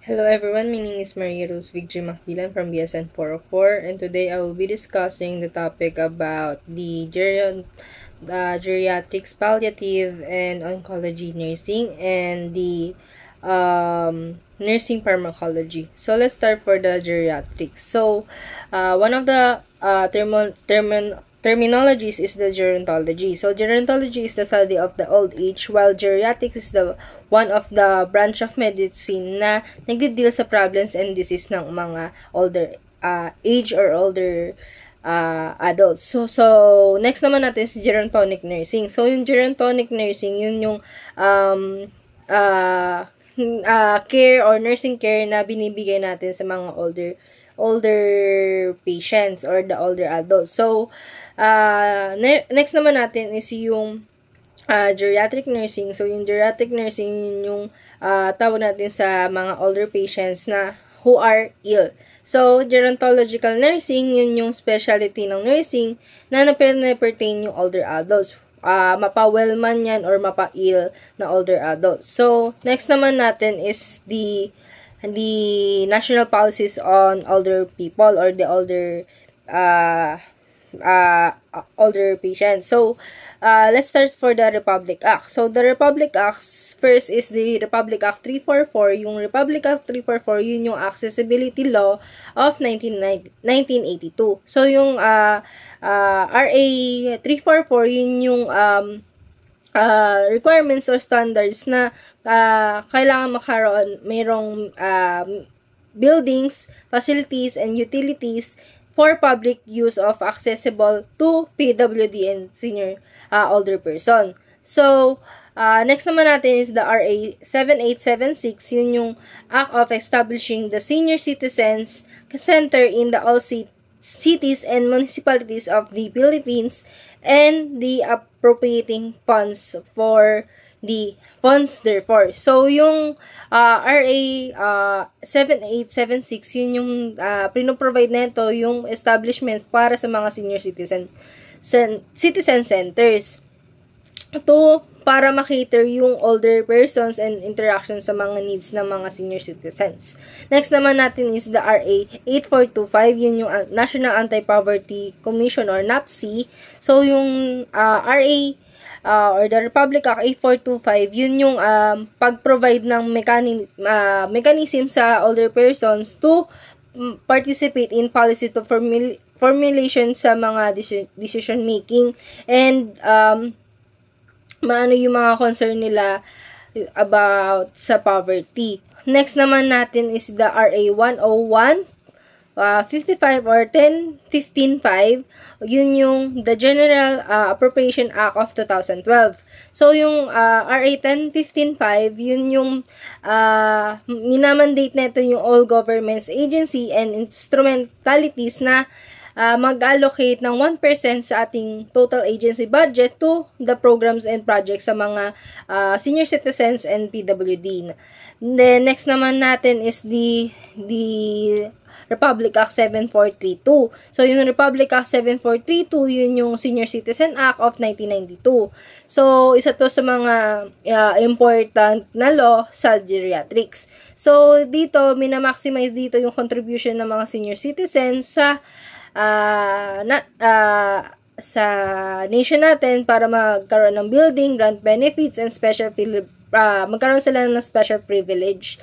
Hello everyone, my name is Maria Rose Vigil Makilan from BSN 404, and today I will be discussing the topic about the geriatrics, palliative, and oncology nursing, and the nursing pharmacology. So let's start for the geriatrics. So one of the terminologies is the gerontology. So gerontology is the study of the old age, while geriatrics is the one of the branch of medicine na nagdi-deal sa problems and disease ng mga older age or older adults. So next naman natin is gerontonic nursing. So yung gerontonic nursing, yun yung care or nursing care na binibigay natin sa mga older patients or the older adults. So next naman natin is yung geriatric nursing. So yung geriatric nursing, yun yung tawag natin sa mga older patients na who are ill. So gerontological nursing, yun yung specialty ng nursing na pertain yung older adults. Mapa-well man yan or mapa-ill na older adults. So next naman natin is the national policies on older people or the older patients. So let's start for the Republic Act. So the Republic Act, first is the Republic Act 344. Yung Republic Act 344, yun yung accessibility law of 1982. So yung RA 344, yun yung requirements or standards na kailangan mayroong buildings, facilities, and utilities for public use of accessible to PWD and senior older person. So, next naman natin is the RA 7876. Yun yung Act of Establishing the Senior Citizens Center in the all cities and municipalities of the Philippines and the appropriating funds for the funds therefore. So, yung RA 7876, yun yung pinoprovide na ito, yung establishments para sa mga senior citizen centers para makater yung older persons and interaction sa mga needs ng mga senior citizens. Next naman natin is the RA 8425, yun yung National Anti-Poverty Commission or NAPC. So yung RA or the Republic Act 8425, yun yung pag-provide ng mechanism sa older persons to participate in policy to formulation sa mga decision making and maano yung mga concern nila about sa poverty. Next naman natin is the RA 101 55 or 10155, yun yung the General Appropriation Act of 2012. So yung RA 10155, yun yung minamandate na ito yung all governments, agency, and instrumentalities na mag-allocate ng 1% sa ating total agency budget to the programs and projects sa mga senior citizens and PWD. Then next naman natin is the Republic Act 7432. So yung Republic Act 7432, yun yung Senior Citizen Act of 1992. So isa to sa mga important na law sa geriatrics. So dito minamaximize dito yung contribution ng mga senior citizens sa sa nation natin para magkaroon ng building, grant benefits, and magkaroon sila ng special privilege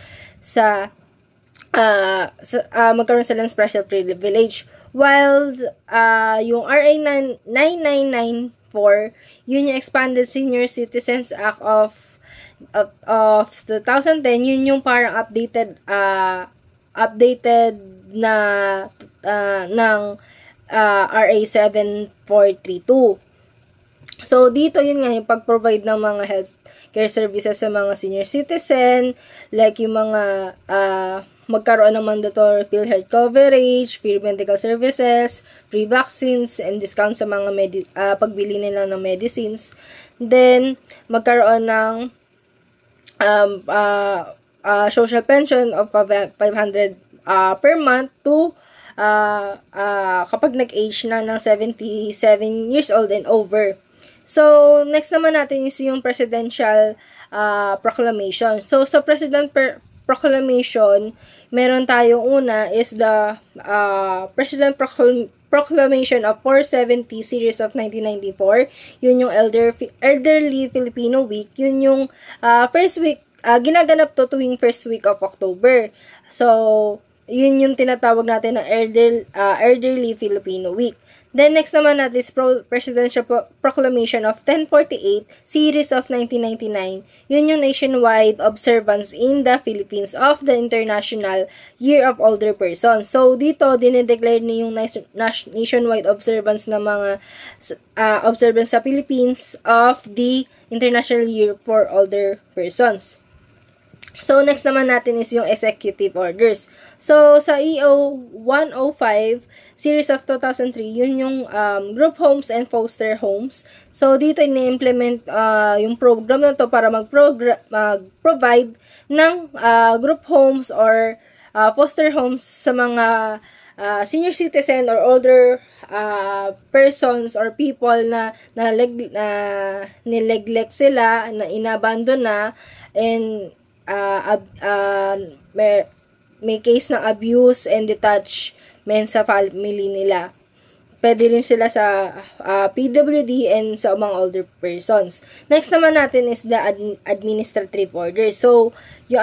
magkaroon sila ng special privilege. While yung RA 9994, yun yung Expanded Senior Citizens Act of 2010, yun yung parang updated na ng RA 7432. So, dito yun nga, yung pag-provide ng mga health care services sa mga senior citizen, like yung mga magkaroon ng mandatory PhilHealth coverage, free medical services, free vaccines, and discount sa mga pagbili nila ng medicines. Then, magkaroon ng social pension of 500 per month to kapag nag-age na ng 77 years old and over. So, next naman natin is yung presidential proclamation. So, sa proclamation, meron tayong una is the President Proclamation of 470 series of 1994. Yun yung Elderly Filipino Week. Yun yung first week, ginaganap to tuwing first week of October. So, yun yung tinatawag natin na Elderly Filipino Week. Then, next naman natin is Presidential Proclamation of 1048, Series of 1999. Yun yung nationwide observance in the Philippines of the International Year of Older Persons. So, dito, dinedeclare niya yung nationwide observance ng mga observance sa Philippines of the International Year for Older Persons. So, next naman natin is yung executive orders. So, sa EO 105, series of 2003, yun yung group homes and foster homes. So, dito ini-implement yung program na to para mag-provide ng group homes or foster homes sa mga senior citizen or older persons or people na nileglect sila, na inabandon na, and may case ng abuse and detachment sa family nila. Pwede rin sila sa PWD and sa mga older persons. Next naman natin is the administrative order. So, yung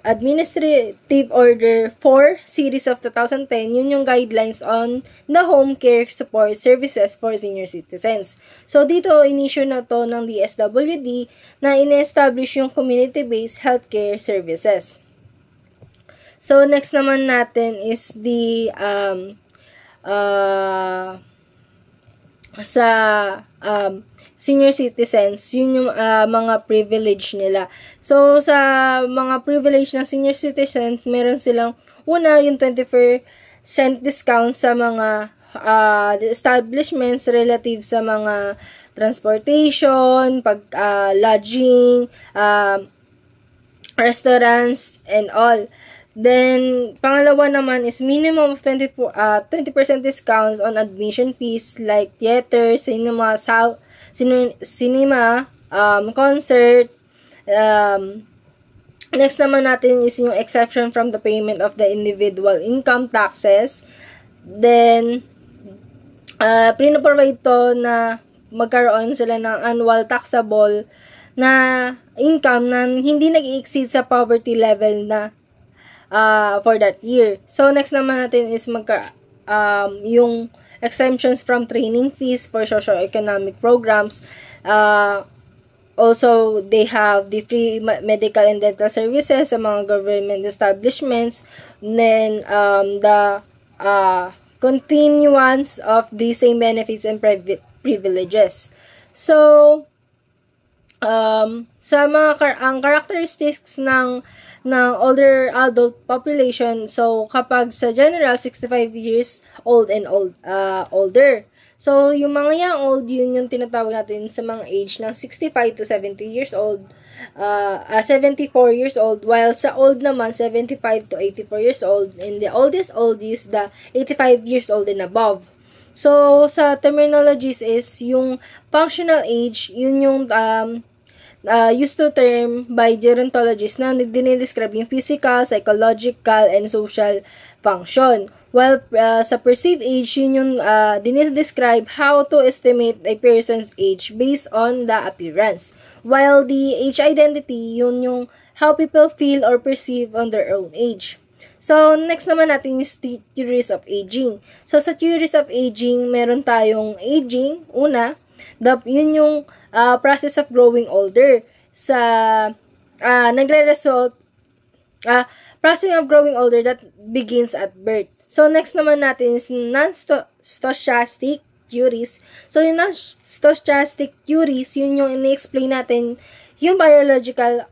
administrative order 4 series of 2010, yun yung guidelines on the home care support services for senior citizens. So, dito, in-issue na to ng DSWD na in-establish yung community-based healthcare services. So, next naman natin is the sa senior citizens, yun yung mga privilege nila. So, sa mga privilege ng senior citizens, meron silang una, yung 20% discount sa mga establishments relative sa mga transportation, lodging, restaurants, and all. Then, pangalawa naman is minimum of 20% discounts on admission fees like theater, cinema, concert. Next naman natin is yung exception from the payment of the individual income taxes. Then, pinaprovide to na magkaroon sila ng annual taxable na income na hindi nag-exceed sa poverty level na for that year. So, next naman natin is yung exemptions from training fees for socio-economic programs. Also, they have the free medical and dental services sa mga government establishments. And then, the continuance of the same benefits and privileges. So, sa ang characteristics ng older adult population, so kapag sa general 65 years old and older. So yung mga young old, yun yung tinatawag natin sa mga age ng 65 to 70 years old, 74 years old, while sa old naman 75 to 84 years old, and the oldest old is the 85 years old and above. So sa terminologies is yung functional age, yun yung used to term by gerontologists na dinidescribe yung physical, psychological, and social function. While sa perceived age, yun yung dinidescribe how to estimate a person's age based on the appearance. While the age identity, yun yung how people feel or perceive on their own age. So, next naman natin yung theories of aging. So, sa theories of aging, meron tayong aging, una, yun yung process of growing older. Sa nagre-result process of growing older that begins at birth. So next naman natin is non-stochastic theories. So yung non-stochastic theories, yun yung ini-explain natin yung biological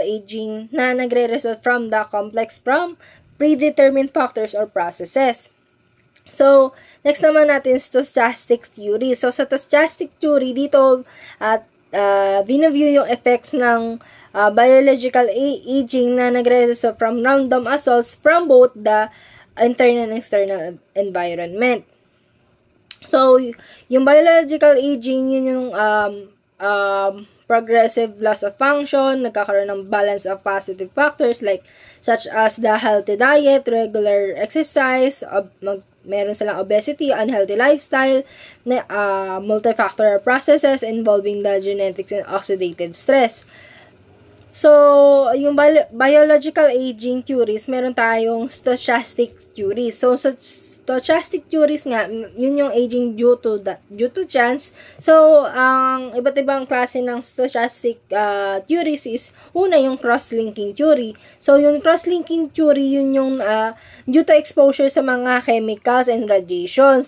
aging na nagre-result from the complex from predetermined factors or processes. So, next naman natin stochastic theory. So, sa stochastic theory, dito binaview yung effects ng biological aging na nagre-result from random assaults from both the internal and external environment. So, yung biological aging, yun yung progressive loss of function, nagkakaroon ng balance of positive factors such as the healthy diet, regular exercise, meron silang obesity, unhealthy lifestyle, multifactorial processes involving the genetics and oxidative stress. So, yung biological aging theories, meron tayong stochastic theories. So, sa stochastic theories nga, yun yung aging due to chance. So, ang iba't ibang klase ng stochastic theories is, una yung cross-linking theory. So, yung cross-linking theory, yun yung due to exposure sa mga chemicals and radiation,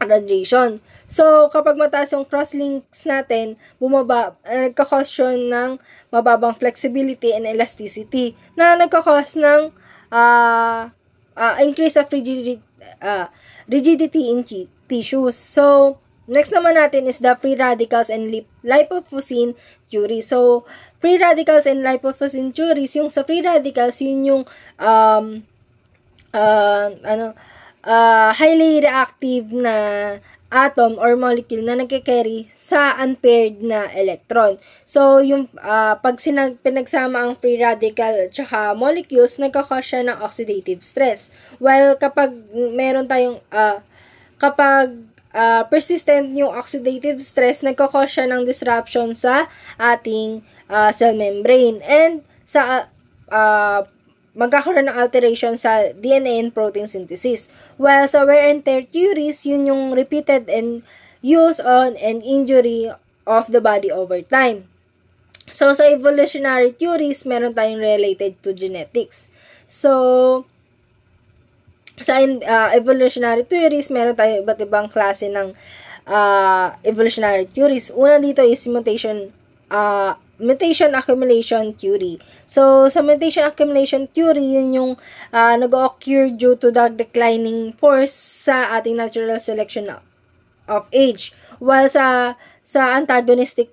radiation. So, kapag mataas yung crosslinks natin, nagkakause ng mababang flexibility and elasticity na nagkakause ng increase of rigidity in tissues. So, next naman natin is the free radicals and lipofuscin theory. So, free radicals and lipofuscin theories, yung sa free radicals, yun yung highly reactive na atom or molecule na nagke-carry sa unpaired na electron. So, yung pag pinagsama ang free radical at saka molecules, nagkakause siya ng oxidative stress. While kapag meron tayong, persistent yung oxidative stress, nagkakause siya ng disruption sa ating cell membrane. And sa magkakaroon ng alteration sa DNA and protein synthesis. While sa wear and tear theories, yun yung repeated and use on and injury of the body over time. So, sa evolutionary theories, meron tayong related to genetics. So, sa evolutionary theories, meron tayong iba't ibang klase ng evolutionary theories. Una dito is mutation accumulation theory. So, sa mutation accumulation theory, yun yung nag-occur due to the declining force sa ating natural selection of age. While sa antagonistic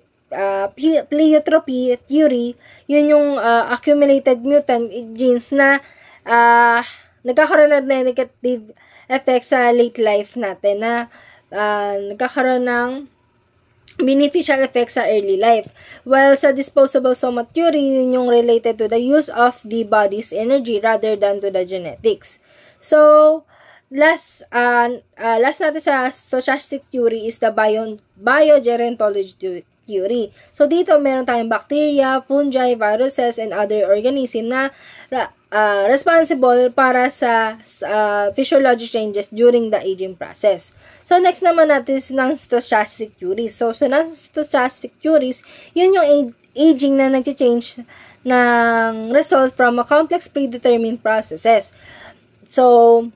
pleiotropy theory, yun yung accumulated mutant genes na nagkakaroon ng negative effect sa late life natin na nagkakaroon ng beneficial effects sa early life. While sa disposable soma theory, yun yung related to the use of the body's energy rather than to the genetics. So, last natin sa stochastic theory is the biogerontology theory. So, dito meron tayong bacteria, fungi, viruses, and other organism na responsible para sa physiologic changes during the aging process. So, next naman natin is non-stochastic theories. So, sa non-stochastic theories, yun yung aging na nag-change ng result from a complex predetermined processes. So,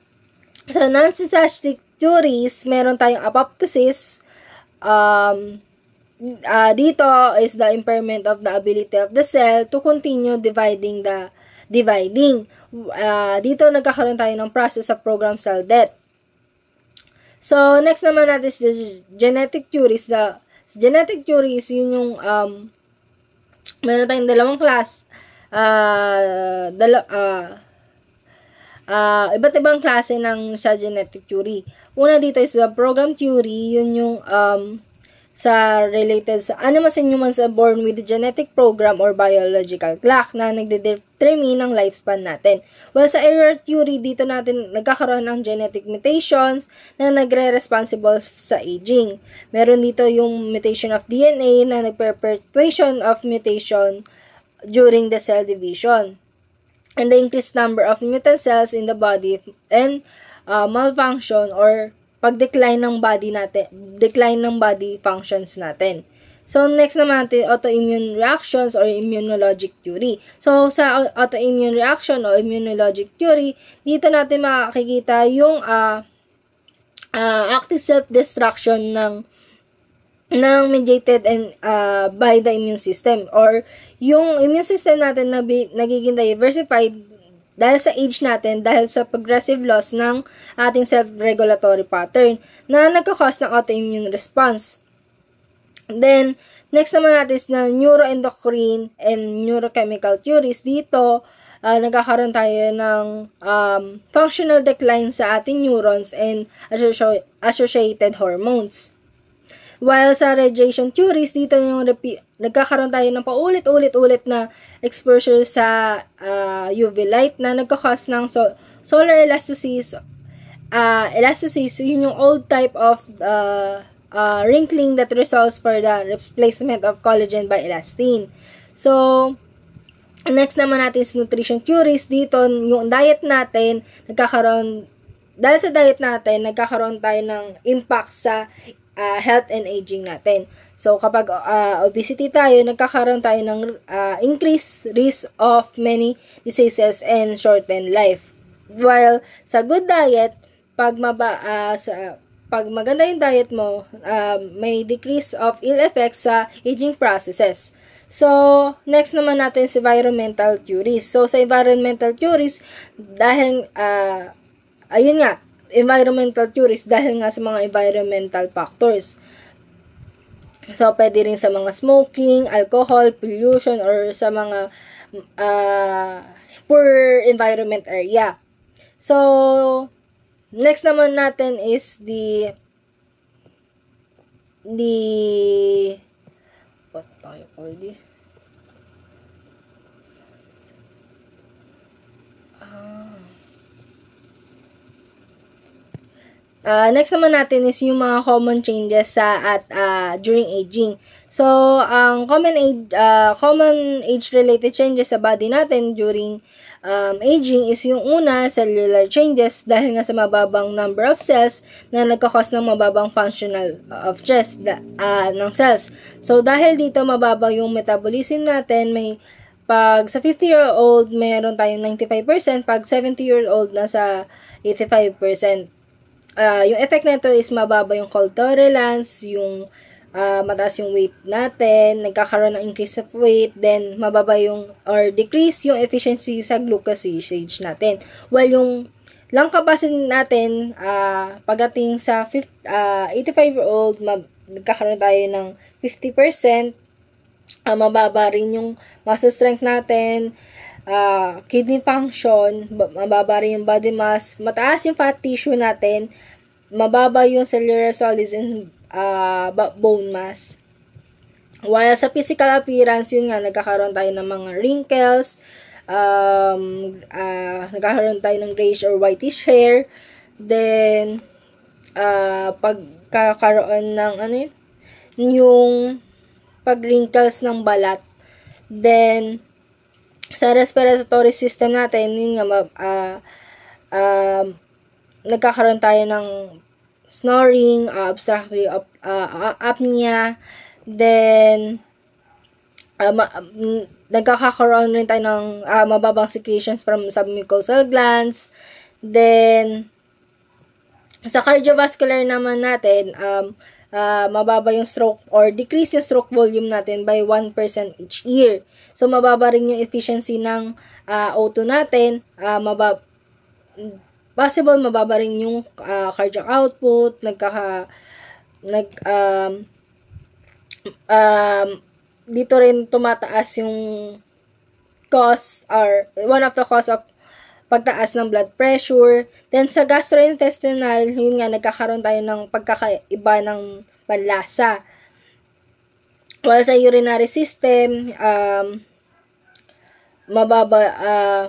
sa non-stochastic theories, meron tayong apoptosis. Dito is the impairment of the ability of the cell to continue dividing. Dito nagkakaroon tayo ng process of programmed cell death. So, next naman natin is the genetic theories. The genetic theories, yun yung meron tayong dalawang class. Iba't ibang klase ng sa genetic theory. Una dito is the program theory, yun yung sa related sa animals and humans are born with a genetic program or biological clock na nagdedetermine ng lifespan natin. Well, sa error theory, dito natin nagkakaroon ng genetic mutations na nagre-responsible sa aging. Meron dito yung mutation of DNA na nagperpetuation of mutation during the cell division. And the increased number of mutant cells in the body and malfunction or pag-decline ng body functions natin. So, next naman natin, autoimmune reactions or immunologic theory. So, sa autoimmune reaction o immunologic theory, dito natin makikita yung active self-destruction ng mediated and by the immune system or yung immune system natin na nagiging diversified dahil sa age natin, dahil sa progressive loss ng ating self-regulatory pattern na nagkakause ng autoimmune response. Then, next naman natin is na neuroendocrine and neurochemical theories. Dito, nagkakaroon tayo ng functional decline sa ating neurons and associated hormones. While sa radiation theories, dito yung nagkakaroon tayo ng paulit-ulit na exposure sa UV light na nagkakause ng solar elastosis. Elastosis, yun yung old type of wrinkling that results for the replacement of collagen by elastin. So, next naman natin is nutrition theories. Dito, yung diet natin, dahil sa diet natin, nagkakaroon tayo ng impact sa health and aging natin. So, kapag obesity tayo, nagkakaroon tayo ng increased risk of many diseases and shortened life. While sa good diet, pag maganda yung diet mo, may decrease of ill effects sa aging processes. So, next naman natin is environmental theories. So, sa environmental theories, dahil ayun nga, environmental theories dahil nga sa mga environmental factors. So, pwede rin sa mga smoking, alcohol, pollution, or sa mga poor environment area. So, next naman natin is what tayo for this? Next naman natin is yung mga common changes during aging. So, ang common age related changes sa body natin during aging is yung una, cellular changes dahil nga sa mababang number of cells na nagkakos ng mababang functional of ng cells. So, dahil dito mababa yung metabolism natin, pag sa 50-year-old, mayroon tayong 95%, pag 70-year-old, nasa 85%. Yung effect nito is mababa yung cold tolerance, yung mataas yung weight natin, nagkakaroon ng increase of weight, then mababa or decrease yung efficiency sa glucose usage natin. While yung lung capacity natin, pagdating sa 85-year-old, nagkakaroon tayo ng 50%, mababa rin yung muscle strength natin, kidney function, mababa rin yung body mass, mataas yung fat tissue natin, mababa yung cellular solids and bone mass. While sa physical appearance, yun nga, nagkakaroon tayo ng mga wrinkles, nagkakaroon tayo ng grayish or whitish hair, then, pagkakaroon ng, yung pag-wrinkles ng balat, then, sa respiratory system natin, yun nga, nagkakaroon tayo ng snoring, obstructive apnea, then, nagkakaroon rin tayo ng mababang secretions from submucosal glands, then, sa cardiovascular naman natin, mababa yung stroke or decrease yung stroke volume natin by 1% each year. So, mababa rin yung efficiency ng O2 natin, mababa rin yung cardiac output, dito rin tumataas yung one of the cause of pagtaas ng blood pressure. Then, sa gastrointestinal, yun nga, nagkakaroon tayo ng pagkakaiba ng panlasa. While sa urinary system, mababa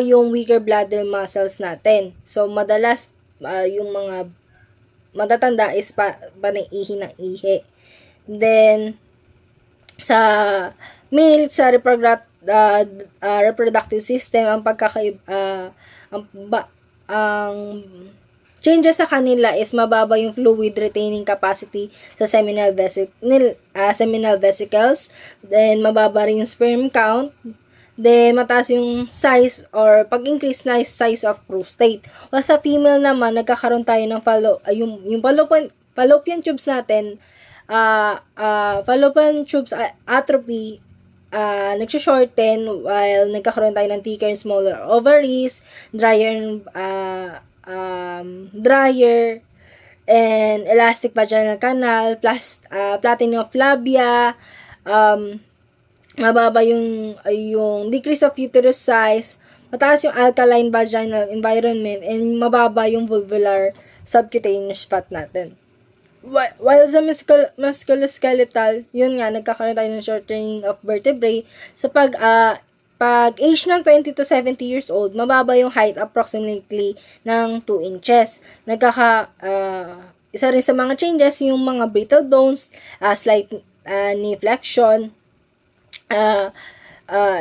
yung weaker bladder muscles natin. So, madalas, yung mga matatanda is panaihi ng ihi. Then, sa male, sa reproductive system, ang changes sa kanila is mababa yung fluid retaining capacity sa seminal vesicles, then mababa rin yung sperm count, then mataas yung size or pag-increase na size of prostate. O sa female naman, nagkakaroon tayo ng yung fallopian tubes natin, fallopian tubes atrophy, nagsho-shorten while nagkakaroon tayo ng thicker and smaller ovaries, drier and elastic vaginal canal, flattening of labia, mababa yung decrease of uterus size, mataas yung alkaline vaginal environment, and mababa yung vulvar subcutaneous fat natin. while sa musculoskeletal, yun nga, nagkakaroon tayo ng shortening of vertebrae. Sa pag age ng 20 to 70 years old, mababa yung height approximately ng 2 inches. Isa rin sa mga changes, yung mga brittle bones, slight knee flexion,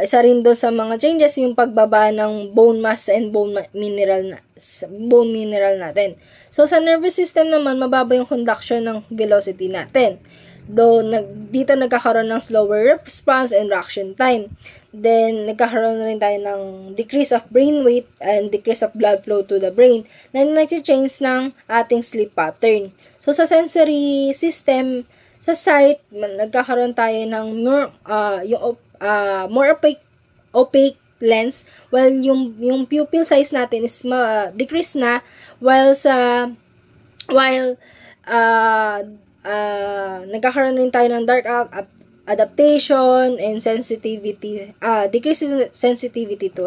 isa rin doon sa mga changes yung pagbaba ng bone mass and bone mineral natin. So sa nervous system naman, mababa yung conduction ng velocity natin. Though dito nagkakaroon ng slower response and reaction time. Then nagkakaroon na rin tayo ng decrease of brain weight and decrease of blood flow to the brain na nag-change ng ating sleep pattern. So sa sensory system, sa sight, nagkakaroon tayo ng more opaque lens, while yung pupil size natin is decrease na, while nagkakaroon rin tayo ng dark adaptation and sensitivity, decreases sensitivity to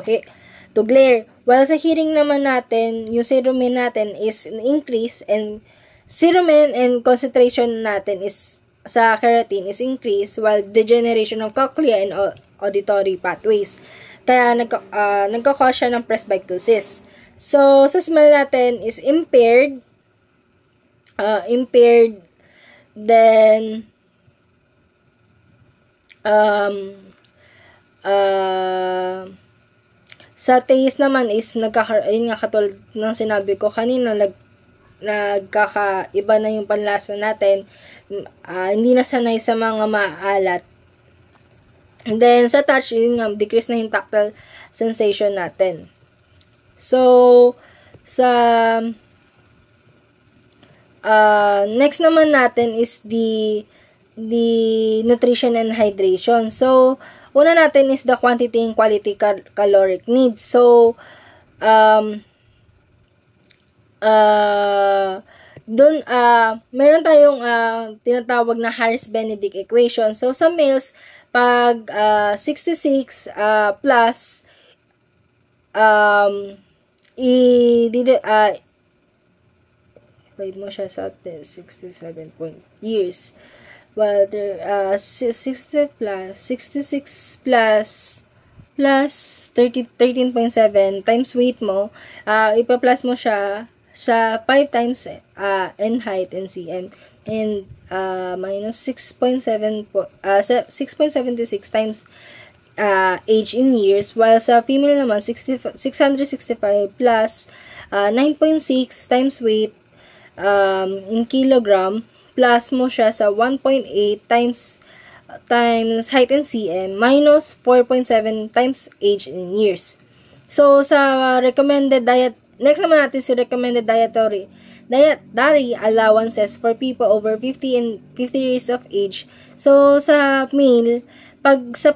glare, while sa hearing naman natin, yung cerumen natin is increase, and cerumen and concentration natin is sa keratin is increased, while degeneration of cochlea and auditory pathways. Kaya nagkakause siya ng presbycusis. So, sa smell natin is impaired, then sa taste naman is yun nga, katulad ng sinabi ko kanina, nagkakaiba na yung panlasa natin, hindi na sanay sa mga maalat. And then sa touch, yun nga, decrease na yung tactile sensation natin. So sa next naman natin is the nutrition and hydration. So una natin is the quantity and quality caloric needs. So meron tayong tinatawag na Harris-Benedict equation. So sa males, pag 66 plus wait mo siya sa 67 years, while there 66 plus 13.7 times weight mo, ipa-plus mo siya sa 5 times in height in cm, and minus 6.76 times age in years, while sa female naman 665 plus 9.6 times weight in kilogram, plus mo siya sa 1.8 times height in cm, minus 4.7 times age in years. So sa recommended diet, next naman natin si recommended dietary allowances for people over 50 and 50 years of age. So sa male, pag sa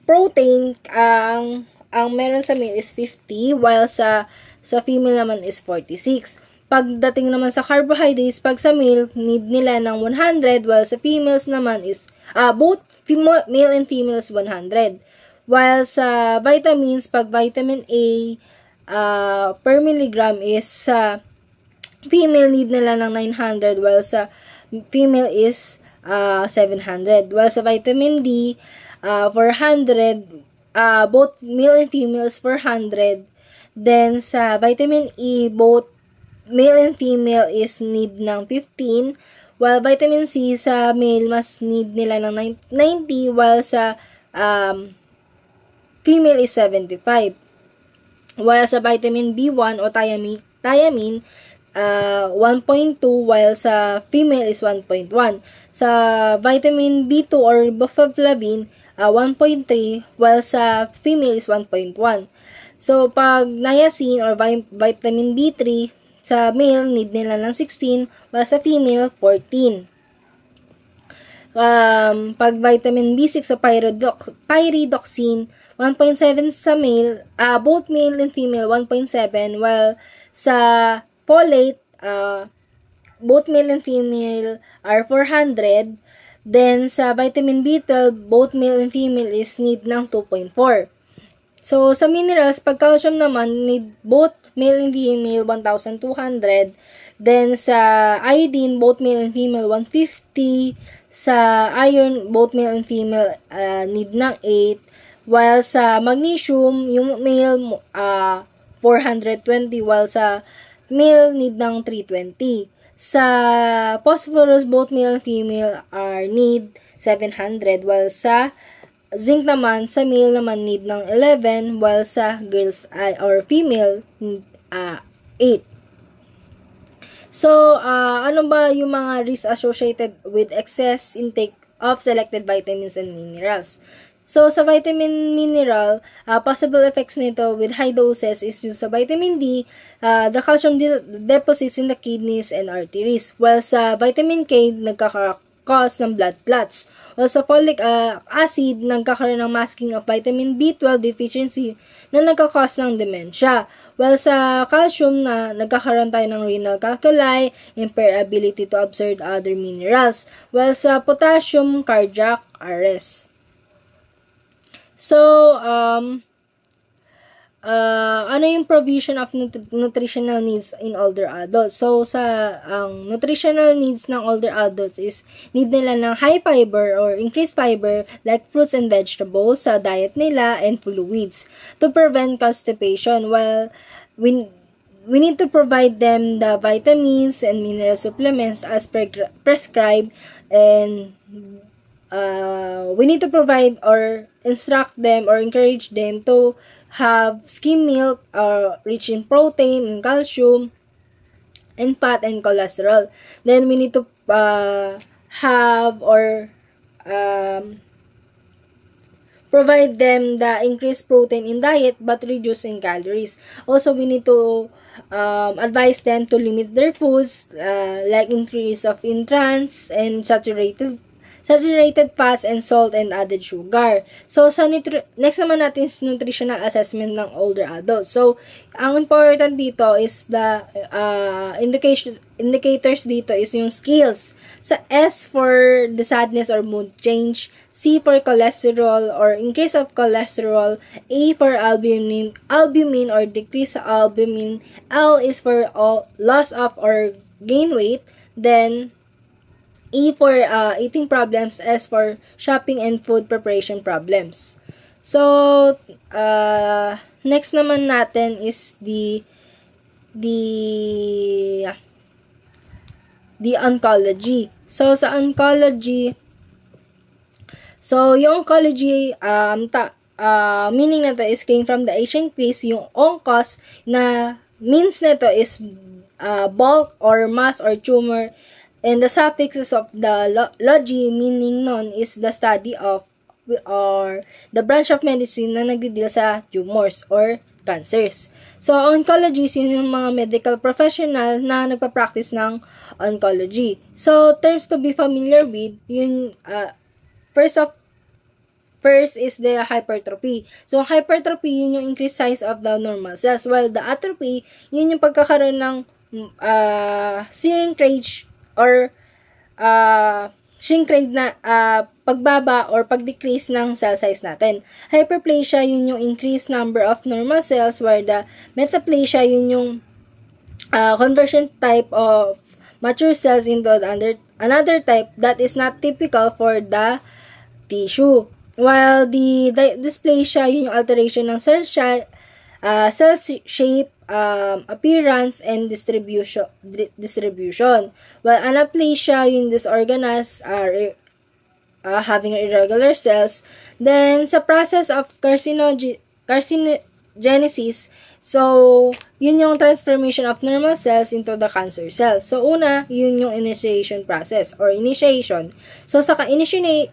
protein, ang meron sa male is 50, while sa female naman is 46. Pagdating naman sa carbohydrates, pag sa male, need nila ng 100, while sa females naman is both male and females 100. While sa vitamins, pag vitamin A per milligram is sa female need nila ng 900, while sa female is 700. While sa vitamin D, 400, both male and females 400. Then sa vitamin E, both male and female is need ng 15, while vitamin C sa male mas need nila ng 90, while sa female is 75. While sa vitamin B1 o thiamine 1.2, while sa female is 1.1. Sa vitamin B2 or riboflavin 1.3, while sa female is 1.1. So pag niacin or vitamin B3 sa male, need nila ng 16, while sa female, 14. Pag vitamin B6 o pyridoxine, 1.7 sa male, both male and female, 1.7, while sa folate, both male and female are 400. Then, sa vitamin B12, both male and female is need ng 2.4. So, sa minerals, pag calcium naman, need both male and female 1,200. Then, sa iodine, both male and female, 150. Sa iron, both male and female need ng 8. While sa magnesium, yung male 420, while sa male need ng 320. Sa phosphorus, both male and female need 700, while sa zinc naman, sa male naman need ng 11, while sa girls or female 8. So, ano ba yung mga risks associated with excess intake of selected vitamins and minerals? So, sa vitamin mineral, possible effects nito with high doses is yung sa vitamin D, the calcium deposits in the kidneys and arteries. While sa vitamin K, nagkaka-cause ng blood clots. While sa folic acid, nagkakaroon ng masking of vitamin B12 deficiency na nagkakause ng dementia. While sa calcium na nagkakaroon tayo ng renal calculi, impaired ability to absorb other minerals. While sa potassium, cardiac arrest. So, ano yung provision of nutritional needs in older adults? So, ang nutritional needs ng older adults is need nila ng high fiber or increased fiber like fruits and vegetables sa diet nila and fluids to prevent constipation. While we need to provide them the vitamins and mineral supplements as prescribed, and we need to provide or instruct them or encourage them to have skim milk rich in protein and calcium and fat and cholesterol. Then we need to have or provide them the increased protein in diet but reduce in calories. Also, we need to advise them to limit their foods like increase of in trans and saturated fats and salt and added sugar. So, sa next naman natin is nutritional assessment ng older adults. So, ang important dito is the indicators dito is yung skills. Sa S for the sadness or mood change, C for cholesterol or increase of cholesterol, A for albumin or decrease of albumin, L is for loss of or gain weight, then E for eating problems, S for shopping and food preparation problems. So, next naman natin is the oncology. So, sa oncology, yung oncology, meaning nito is came from the ancient Greece, yung onkos na means nito is bulk or mass or tumor. And the suffixes of the logy meaning nun is the study of or the branch of medicine na nagdi-deal sa tumors or cancers. So, oncology is yung mga medical professional na nagpa-practice ng oncology. So, terms to be familiar with, yun, first is the hypertrophy. So, hypertrophy, yun yung increased size of the normal cells. While the atrophy, yun yung pagkakaroon ng shrinkage or shrinkage na pagbaba or pag-decrease ng cell size natin. Hyperplasia, yun yung increased number of normal cells, where the metaplasia, yun yung conversion type of mature cells into another type that is not typical for the tissue. While the dysplasia, yun yung alteration ng cell shape, appearance, and distribution. While anaplasia, yung disorganized having irregular cells. Then, sa process of carcinogenesis, so, yun yung transformation of normal cells into the cancer cells. So, una, yun yung initiation process or initiation. So, sa initiation,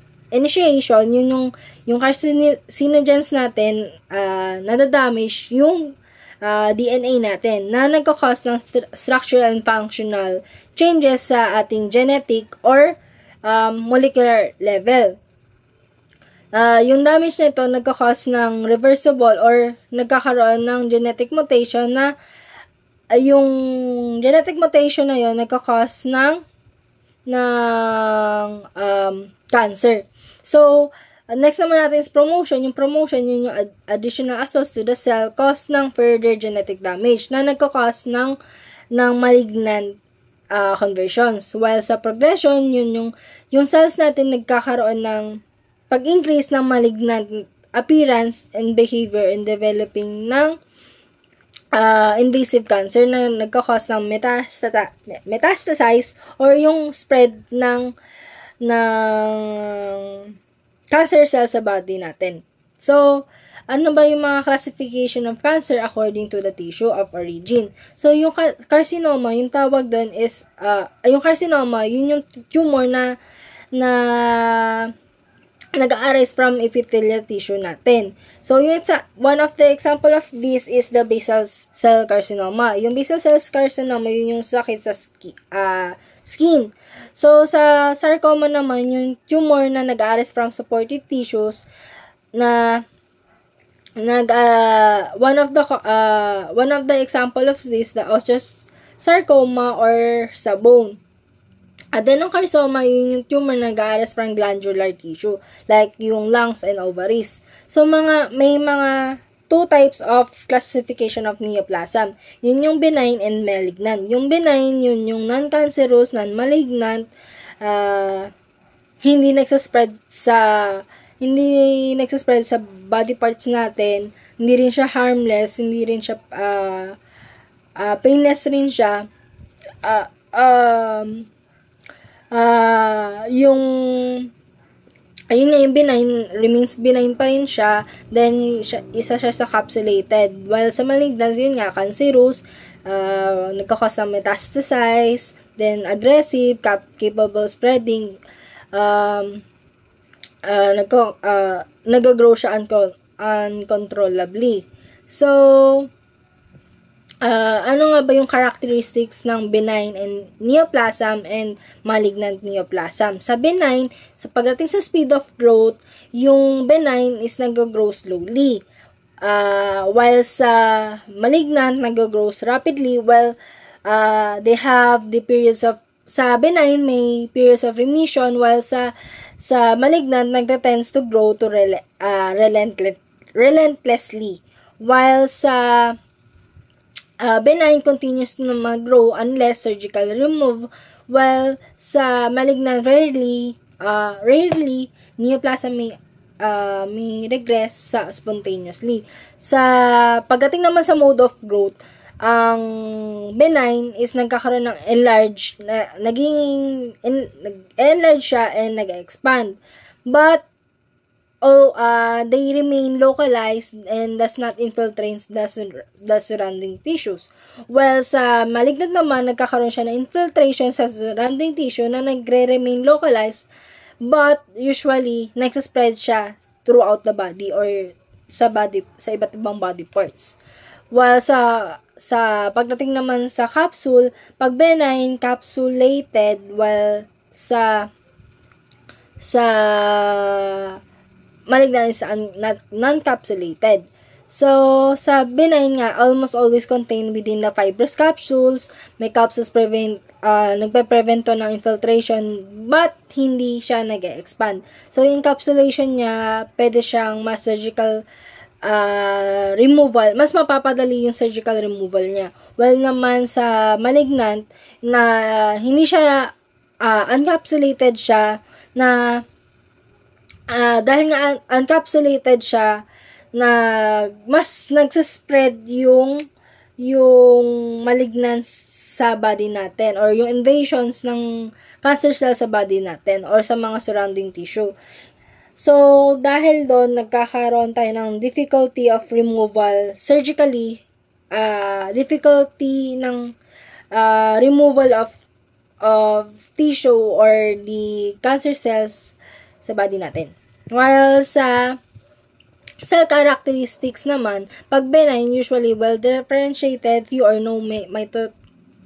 yun yung carcinogens natin, nadadamage yung DNA natin na nagkakause ng structural and functional changes sa ating genetic or molecular level. Yung damage nito nagkakause ng reversible or nagkakaroon ng genetic mutation na yung genetic mutation na yun nagkakause ng cancer. So, next naman natin is promotion. Yung promotion, yun yung additional assaults to the cell cause ng further genetic damage na nagkakause ng malignant conversions. While sa progression, yung cells natin nagkakaroon ng pag-increase ng malignant appearance and behavior in developing ng invasive cancer na nagkakause ng metastasize or yung spread ng cancer cells sa body natin. So, ano ba yung mga classification of cancer according to the tissue of origin? So, yung carcinoma, yung tawag doon is, yung carcinoma, yun yung tumor na nag-arise from epithelial tissue natin. So, one of the example of this is the basal cell carcinoma. Yung basal cell carcinoma, yun yung sakit sa skin. So, sa sarcoma naman, yung tumor na nag-arise from supportive tissues na one of the example of this, the osteosarcoma or sa bone. Adenocarcinoma, yun yung tumor na nag-arise from glandular tissue, like yung lungs and ovaries. So, may mga two types of classification of neoplasm. Yun yung benign and malignant. Yung benign, yun yung non-cancerous, non-malignant, hindi nagsaspread sa body parts natin, hindi rin siya harmless, hindi rin siya painless rin siya. Yung benign, remains benign pa rin siya, then isa siya sa capsulated. While sa malignant, yun nga, cancerous, nagkakause ng metastasize, then aggressive, capable spreading, nag-grow siya uncontrollably. So, ano nga ba yung characteristics ng benign and neoplasm and malignant neoplasm? Sa benign, sa pagdating sa speed of growth, yung benign is nag-grow slowly. While sa malignant, nag-grow rapidly. While they have the periods of, sa benign, may periods of remission, while sa malignant, nagta-tends to grow to relentlessly. While sa benign, continues na mag-grow unless surgical remove, while sa malignant, rarely neoplasm may regress spontaneously. Sa pagdating naman sa mode of growth, ang benign is nagkakaroon ng nag-enlarge siya and nag-expand. But they remain localized and does not infiltrate the surrounding tissues. While sa malignant naman, nagkakaroon siya ng infiltration sa surrounding tissue na nagre-remain localized, but usually nagsaspread siya throughout the body or sa iba't ibang body parts. While sa pagdating naman sa capsule, pag benign, capsulated, while sa malignant is non-capsulated. So, sa benign nga, almost always contained within the fibrous capsules. May capsules nagpe-prevent to ng infiltration, but hindi siya nag-expand. So, yung encapsulation niya, pwede siyang mas surgical removal, mas mapapadali yung surgical removal niya. Well naman sa malignant, na hindi siya encapsulated siya, na dahil nga encapsulated siya, na mas nagsaspread yung malignant sa body natin, or yung invasions ng cancer cells sa body natin, or sa mga surrounding tissue. So, dahil doon, nagkakaroon tayo ng difficulty of removal surgically, difficulty ng removal of tissue or the cancer cells sa body natin. While sa cell characteristics naman, pag benign, usually well differentiated, few or no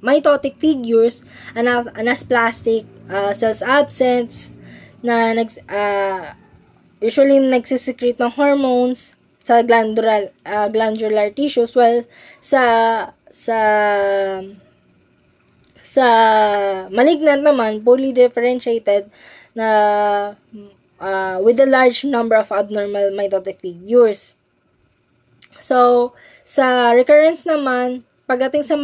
mitotic figures, anasplastic, cells absent, na usually nagsisecrete ng hormones sa glandular tissues, while sa malignant naman, poorly differentiated, na with a large number of abnormal mitotic figures. So, sa recurrence naman, pagdating sa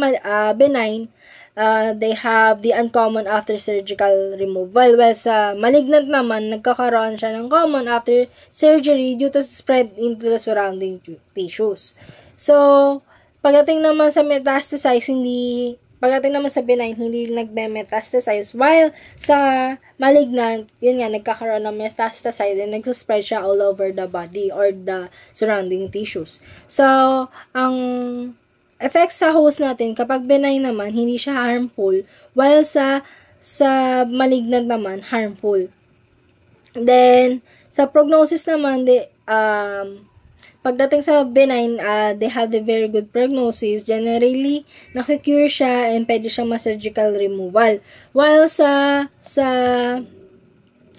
benign, they have the uncommon after surgical removal. Well, sa malignant naman, nagkakaroon siya ng common after surgery due to spread into the surrounding tissues. So, pagdating naman sa benign, hindi nagme-metastasize, while sa malignant, yun nga, nagkakaroon ng metastasize and nagsaspread siya all over the body or the surrounding tissues. So, ang effects sa host natin, kapag benign naman, hindi siya harmful, while sa malignant naman, harmful. Then, sa prognosis naman, pagdating sa benign, they have a very good prognosis. Generally, nakikure siya and pwede siya ma-surgical removal. While sa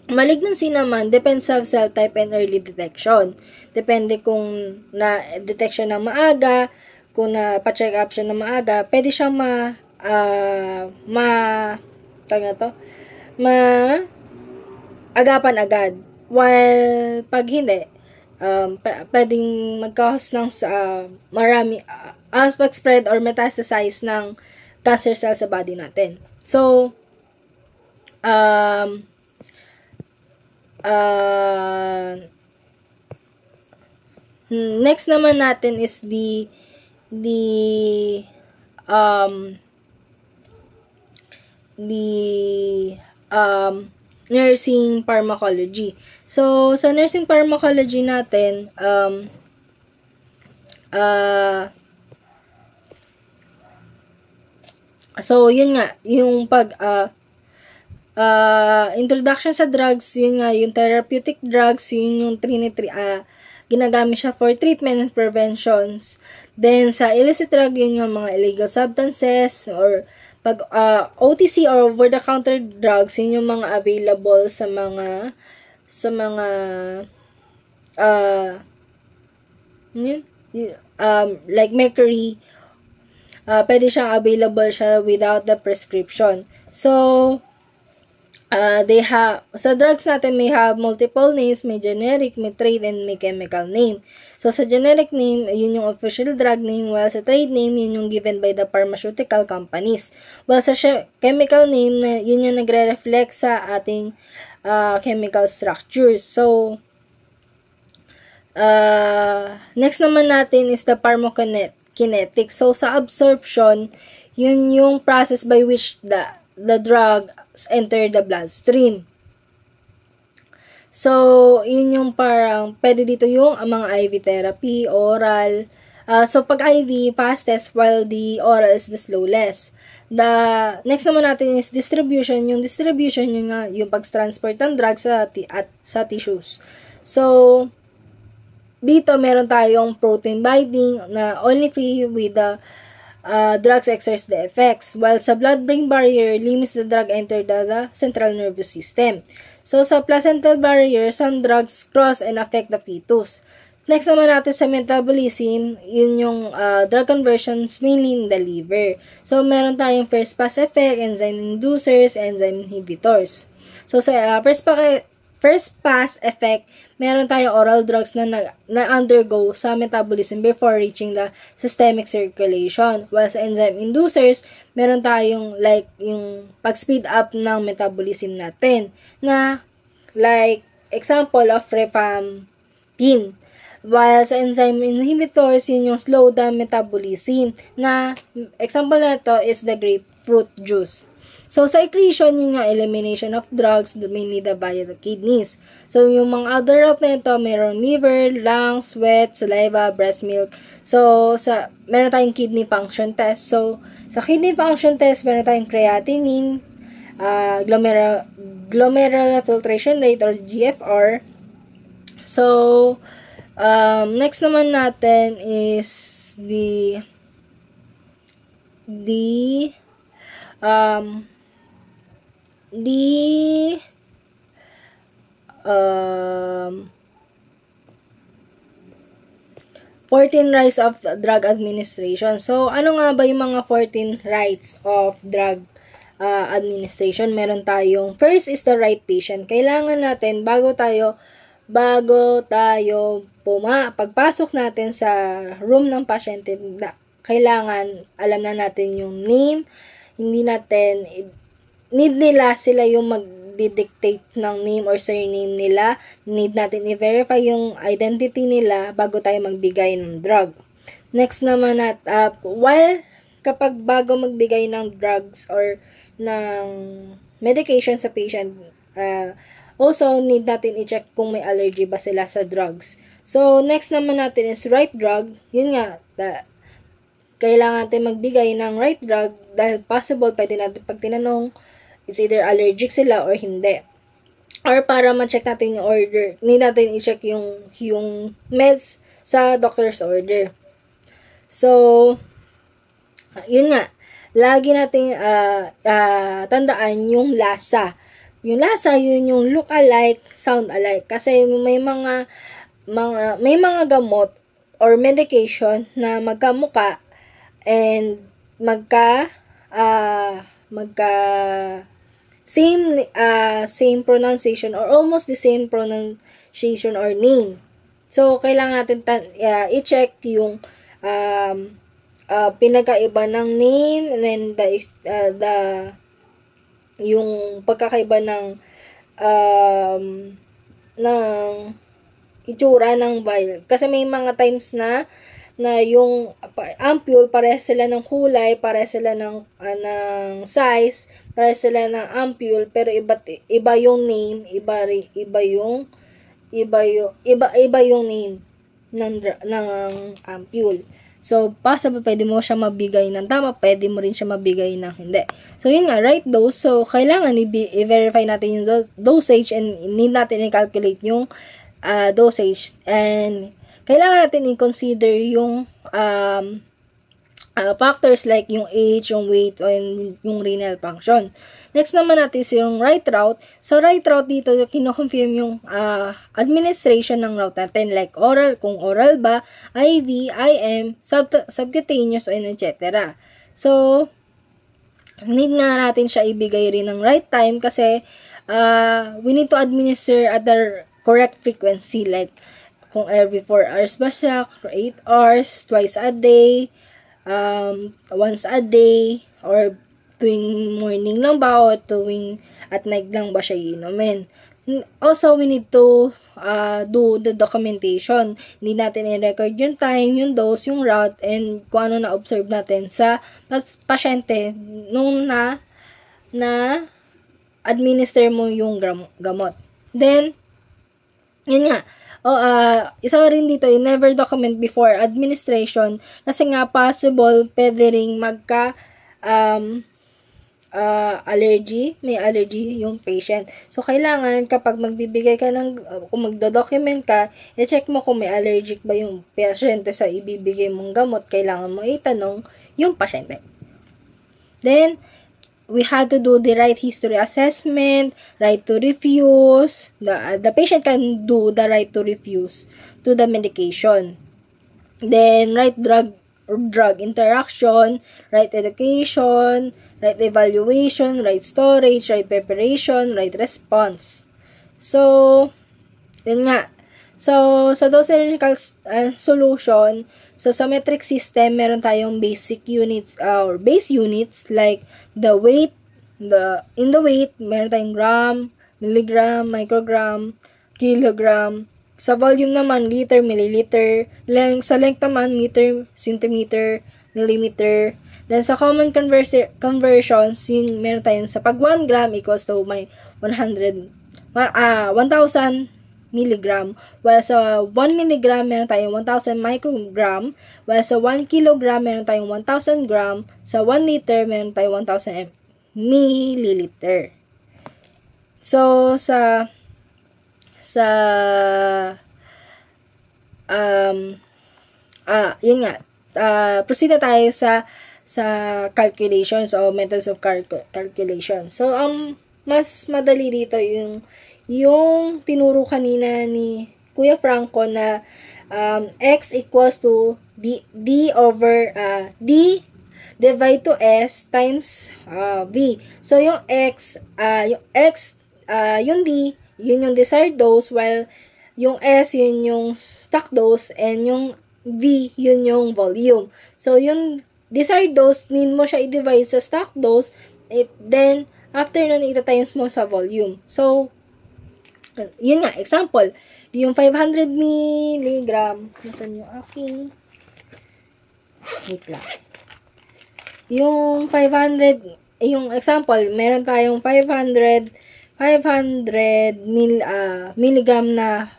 malignancy naman, depends sa cell type and early detection. Depende kung na-detect siya ng maaga, kung na-check up siya ng maaga, pwede siya agapan agad. While pag hindi, pwedeng mag-cause ng marami spread or metastasize ng cancer cells sa body natin. So, next naman natin is the nursing pharmacology. So, sa nursing pharmacology natin, so, yun nga, yung introduction sa drugs, yun nga, yung therapeutic drugs, yun yung ginagamit siya for treatment and preventions. Then, sa illicit drug, yun yung mga illegal substances, or pag OTC or over-the-counter drugs, yun yung mga available sa mga like mercury, pwede siyang available siya without the prescription. So, sa drugs natin may have multiple names, may generic, may trade, and may chemical name. So, sa generic name, yun yung official drug name, while sa trade name, yun yung given by the pharmaceutical companies. While sa chemical name, yun yung nagre-reflect sa ating chemical structures. So, next naman natin is the pharmacokinetics. So, sa absorption, yun yung process by which the drug enter the bloodstream. So, yun yung parang, pwede dito yung mga IV therapy, oral. So, pag IV, fastest, while the oral is the slowest. The next naman natin is distribution. Yung distribution, yung pag-transport ng drug sa tissues. So, dito, meron tayong protein binding na only free with the drugs exert the effects, while sa blood-brain barrier, limits the drug enter the central nervous system. So, sa placental barrier, some drugs cross and affect the fetus. Next naman natin sa metabolism, yun yung drug conversions mainly in the liver. So, meron tayong first pass effect, enzyme inducers, enzyme inhibitors. So, sa first pass effect, meron tayong oral drugs na undergo sa metabolism before reaching the systemic circulation. While sa enzyme inducers, meron tayong like yung pag-speed up ng metabolism natin na like example of rifampin. While sa enzyme inhibitors, yun yung slow down metabolism na example na ito is the grapefruit juice. So, sa excretion, yun nga, elimination of drugs, mainly via the kidneys. So, yung mga other route na ito, meron liver, lungs, sweat, saliva, breast milk. So, meron tayong kidney function test. So, sa kidney function test, meron tayong creatinine, glomerular filtration rate or GFR. So, next naman natin is the #14 rights of drug administration. So, ano nga ba yung mga 14 rights of drug administration? Meron tayong, first is the right patient. Kailangan natin, pagpasok natin sa room ng pasyente, kailangan alam na natin yung name, hindi natin need nila sila yung mag-dictate ng name or surname nila. Need natin i-verify yung identity nila bago tayo magbigay ng drug. Next naman while kapag bago magbigay ng drugs or ng medication sa patient, also need natin i-check kung may allergy ba sila sa drugs. So, next naman natin is right drug. Yun nga, kailangan natin magbigay ng right drug dahil possible, pwede natin pag tinanong, it's either allergic sila or hindi. Or para ma-check natin yung order, need natin i-check yung meds sa doctor's order. So, yun nga, lagi natin tandaan yung lasa. Yung lasa, yun yung look alike, sound alike. Kasi may mga gamot or medication na magkamuka and same pronunciation or almost the same pronunciation or name. So, kailangan natin i-check yung pinagkaiba ng name and then yung pagkakaiba ng itsura ng vial. Kasi may mga times na yung ampule, pareha sila ng kulay, pareha sila ng size, pareha sila ng ampule, pero iba yung name, iba yung name ng ampule. So, possible, pwede mo siya mabigay ng tama, pwede mo rin siya mabigay ng hindi. So, yun nga, right dose. So, kailangan i-verify natin yung dosage and need natin i-calculate yung dosage. And, kailangan natin i-consider yung factors like yung age, yung weight, and yung renal function. Next naman natin is yung right route. So, right route dito, kino-confirm yung administration ng route natin. Like oral, kung oral ba, IV, IM, subcutaneous, and etc. So, need nga natin siya ibigay rin ng right time kasi we need to administer at the correct frequency. Like, kung every 4 hours ba siya, 8 hours, twice a day, once a day, or tuwing morning lang ba o tuwing at night lang ba siya inumin. Also, we need to do the documentation. Hindi natin i-record yung time, yung dose, yung route, and kung ano na-observe natin sa pasyente nung na administer mo yung gamot. Then, yun nga, isa rin dito, you never document before administration kasi nga possible, pwede ring may allergy yung patient. So, kailangan kapag magbibigay ka kung magdo-document ka, i-check mo kung may allergic ba yung pasyente sa ibibigay mong gamot. Kailangan mo itanong yung pasyente. Then, we have to do the right history assessment, right to refuse. The patient can do the right to refuse to the medication. Then, right drug interaction, right education, right evaluation, right storage, right preparation, right response. So, yun nga. So, sa dosage solution, so sa metric system, meron tayong basic units or base units like the weight, in the weight, meron tayong gram, milligram, microgram, kilogram. Sa volume naman, liter, milliliter. Sa length naman, meter, centimeter, millimeter. Then, sa common conversions, yun, meron tayong sa pag 1 gram equals to 1,000 milligram. While sa 1 milligram, meron tayong 1,000 microgram. While sa 1 kilogram, meron tayong 1,000 gram. Sa 1 liter, meron tayong 1,000 milliliter. So, yun nga, proceed na tayo sa calculations o methods of calculation. So, mas madali dito yung tinuro kanina ni Kuya Franco na x equals to d over d divide to s times v. So, yung yung d, yun yung desired dose, while yung S, yun yung stock dose, and yung V, yun yung volume. So, yung desired dose, need mo siya i-divide sa stock dose, then, after nun, ita-times mo sa volume. So, yun nga, example, yung 500 milligram, nasan yung aking, wait lang, yung 500, yung example, meron tayong 500 milligram na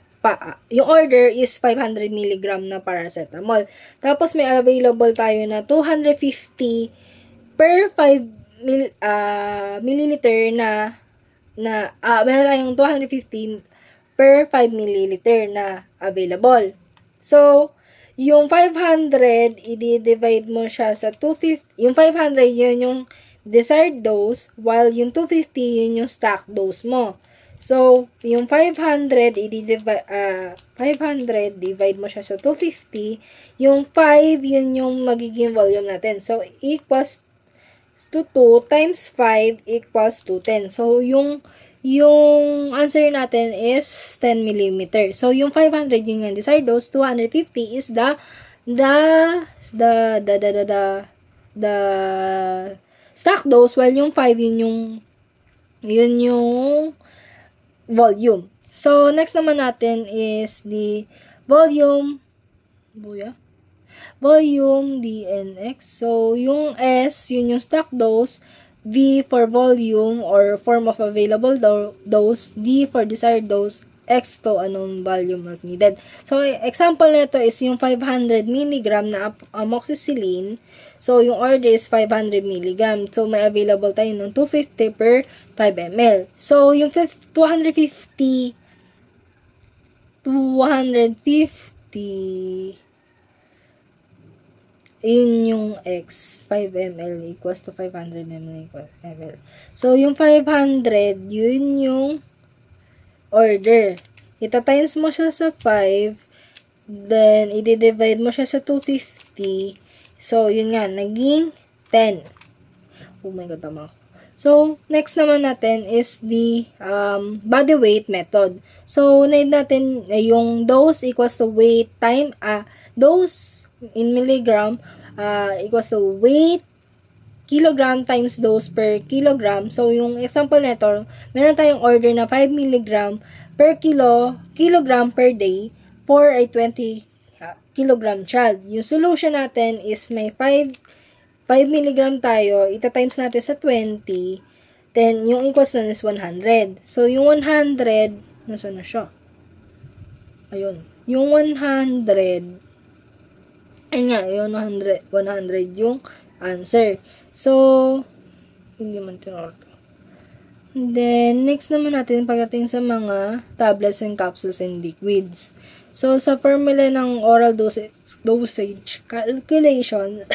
yung order is 500 milligram na paracetamol. Tapos may available tayo na 250 per 5 milliliter na meron tayong 250 per 5 milliliter na available. So, yung 500, i-divide mo siya sa 250. Yung 500, yun yung desired dose, while yung 250, yun yung stock dose mo. So, yung 500, 500, divide mo siya sa 250. Yung 5, yun yung magiging volume natin. So, equals to 2 times 5 equals to 10. So, yung answer natin is 10 mm. So, yung 500, yun yung desired dose. 250 is the stock dose, while yung 5, yun yung volume. So, next naman natin is the volume, dnx. So, yung S, yun yung stock dose, V for volume or form of available dose, D for desired dose, X to anong volume needed. So, example nito is yung 500 mg na amoxicillin. So, yung order is 500 mg. So, may available tayo ng 250 per 5 ml. So, yung 250 yun yung X, 5 ml equals to 500 ml. So, yung 500, yun yung order. Ita-times mo siya sa 5, then, i-divide mo siya sa 250. So, yun nga, naging 10. Oh my God, tama ako. So, next naman natin is the body weight method. So, need natin yung dose equals to weight time, dose in milligram equals to weight kilogram times dose per kilogram. So, yung example nito, meron tayong order na 5 mg per kilogram per day for a 20 kilogram child. Yung solution natin is may 5 mg tayo, ita-times natin sa 20, then yung equals nun is 100. So, yung 100, nasa na siya? Ayun. Yung 100, ayun nga, yung 100 yung answer. So, hindi man tinorto. Then, next naman natin pagdating sa mga tablets and capsules and liquids. So, sa formula ng oral dosage calculation,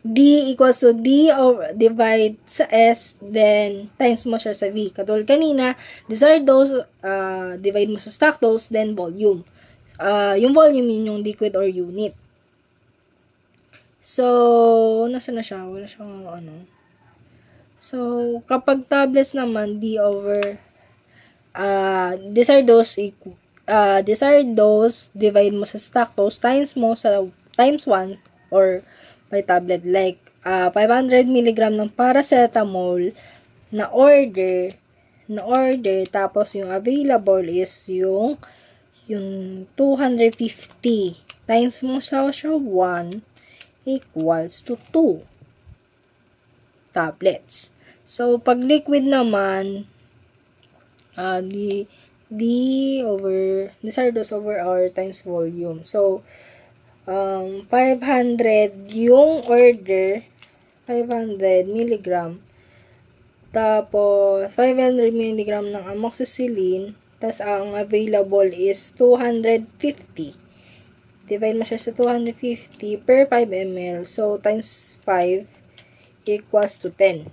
D equals to D over divide sa S, then times mo siya sa V. Katulad kanina, desired dose, divide mo sa stock dose, then volume. Yung volume yun yung liquid or unit. So, nasa na siya? Wala siyang ano. So, kapag tablets naman, D over desired dose, divide mo sa stock dose, times mo sa times 1 or by tablet. Like, 500 mg ng paracetamol na order, tapos yung available is yung 250. Times mo siya 1 equals to 2 tablets. So, pag liquid naman, D over desired dose over hour times volume. So, 500 yung order, 500 milligram, tapos 500 milligram ng amoxicillin, tapos ang available is 250. Divide mo siya sa 250 per 5 ml. So, times 5 equals to 10.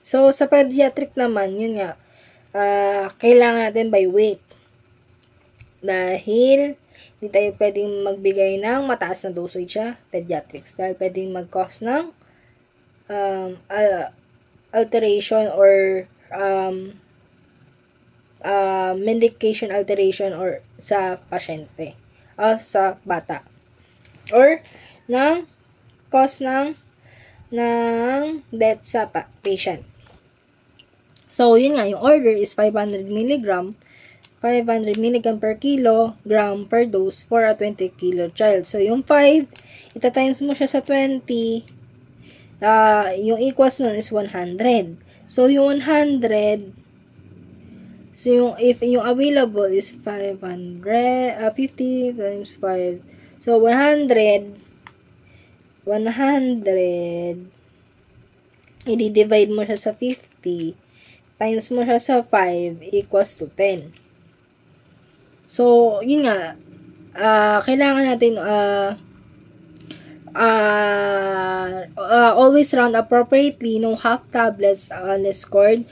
So, sa pediatric naman, yun nga, kailangan natin by weight. Dahil, hindi tayo pwedeng magbigay ng mataas na dosage sa pediatrics. Dahil pwedeng mag-cause ng alteration or medication alteration or sa pasyente. Sa bata. or ng cost ng death sa patient. So, yun nga, yung order is 500 mg per kilogram per dose for a 20 kilo child. So, yung 5, ita-times mo siya sa 20, yung equals nun is 100. So, yung 100, if yung available is 50 times 5, so 100, i-divide mo siya sa 50, times mo siya sa 5, equals to 10. So, yun nga, kailangan natin, always round appropriately, no half tablets unscored.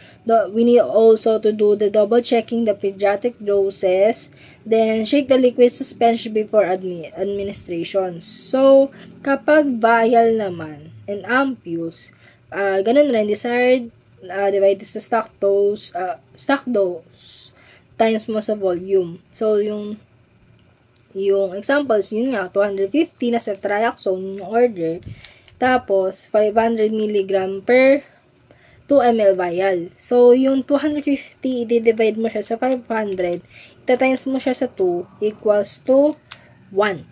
We need also to do the double checking the pediatric doses, then shake the liquid suspension before administration. So, kapag vial naman and ampules, ganun rin, desired divided sa stock dose times mo sa volume. So, yung examples, yun nga, 250 na sa Triaxone yung order, tapos 500 mg per 2 ml vial. So, yung 250, i-divide mo siya sa 500, ita-times mo siya sa 2, equals to 1.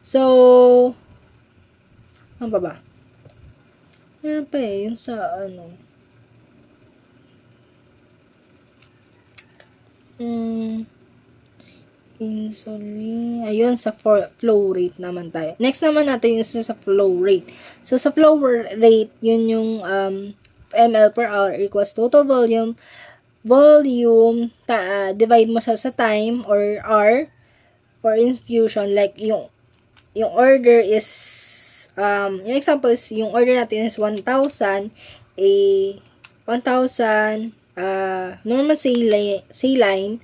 So, ano pa ba? Meron pa yung sa, insulin. Ayun, sa flow rate naman tayo. Next naman natin is sa flow rate. So, sa flow rate, yun yung ml per hour equals total volume. Divide mo sa time or R for infusion. Like, yung order is, yung example is, yung order natin is 1,000, 1,000, normal saline,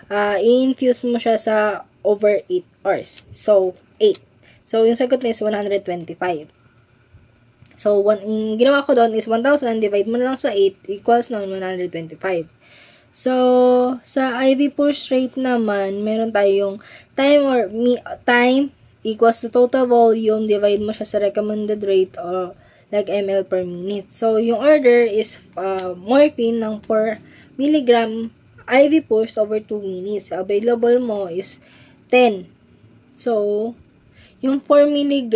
i-infuse mo siya sa over 8 hours. So, 8. So, yung sagot na is 125. So, yung ginawa ko doon is 1,000, divide mo na lang sa 8, equals na 125. So, sa IV push rate naman, meron tayong time equals to total volume, divide mo siya sa recommended rate or like ml per minute. So, yung order is morphine ng 4 mg IV push over 2 minutes. Available mo is 10. So, yung 4 mg,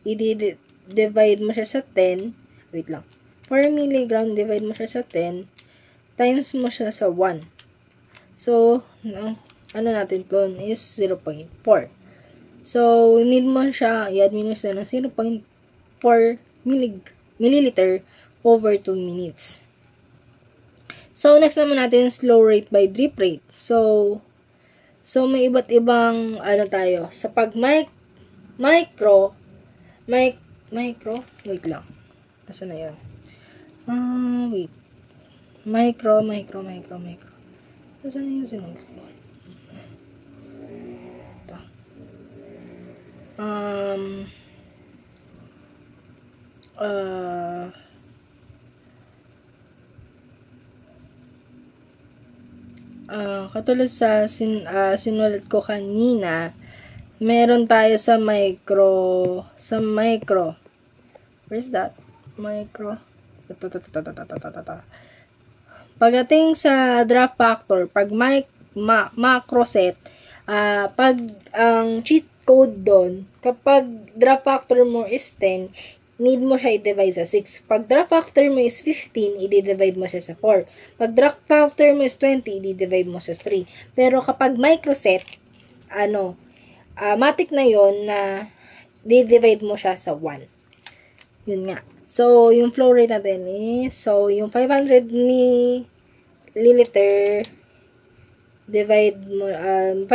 i-divide mo siya sa 10. Wait lang. 4 mg, divide mo siya sa 10. Times mo siya sa 1. So, ano natin doon is 0.4. So, need mo siya i-administer ng 0.4 milliliter over 2 minutes. So, next naman natin, slow rate by drip rate. So may iba't ibang, tayo. Sa pag micro, wait lang. Asa na yan? Wait. Micro. Asa na yung sinunod ko? Katulad sa sinulat ko kanina, meron tayo sa micro. Where's that? Micro. Pagdating sa draft factor, pag macro set, pag ang cheat code doon, kapag draft factor mo is 10, need mo siya i-divide sa 6. Pag draft factor mo is 15, i-divide mo siya sa 4. Pag draft factor mo is 20, i-divide mo sa 3. Pero kapag microset, matik na yon na i-divide mo siya sa 1. Yun nga. So, yung flow rate natin is, yung 500 milliliter, divide mo, ang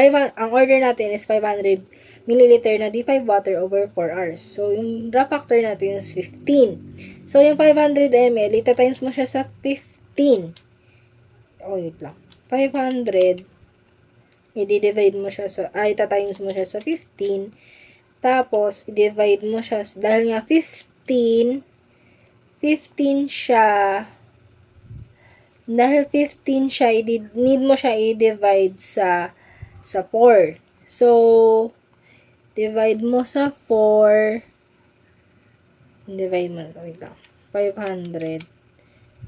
order natin is 500 milliliter na D5 water over 4 hours. So, yung draft factor natin is 15. So, yung 500 ml, ita-times mo siya sa 15. Wait lang. 500, i-divide mo siya sa, ita-times mo siya sa 15. Tapos, i-divide mo siya, dahil nga 15 siya, need mo siya i-divide sa 4. So, divide mo sa 4, divide mo, wait lang, 500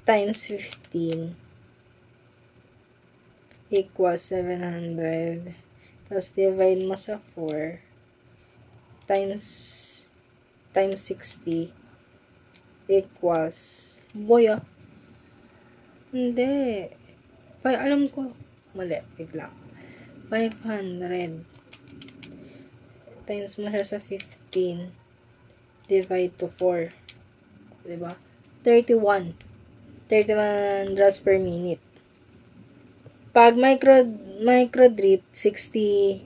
times 15 equals 700. Tapos divide mo sa 4 times 60 equals, boy hindi. Alam ko. Mali. Wait lang. 500 times mo siya sa 15 divide to 4. Diba? 31 drops per minute. Pag micro drip, 60,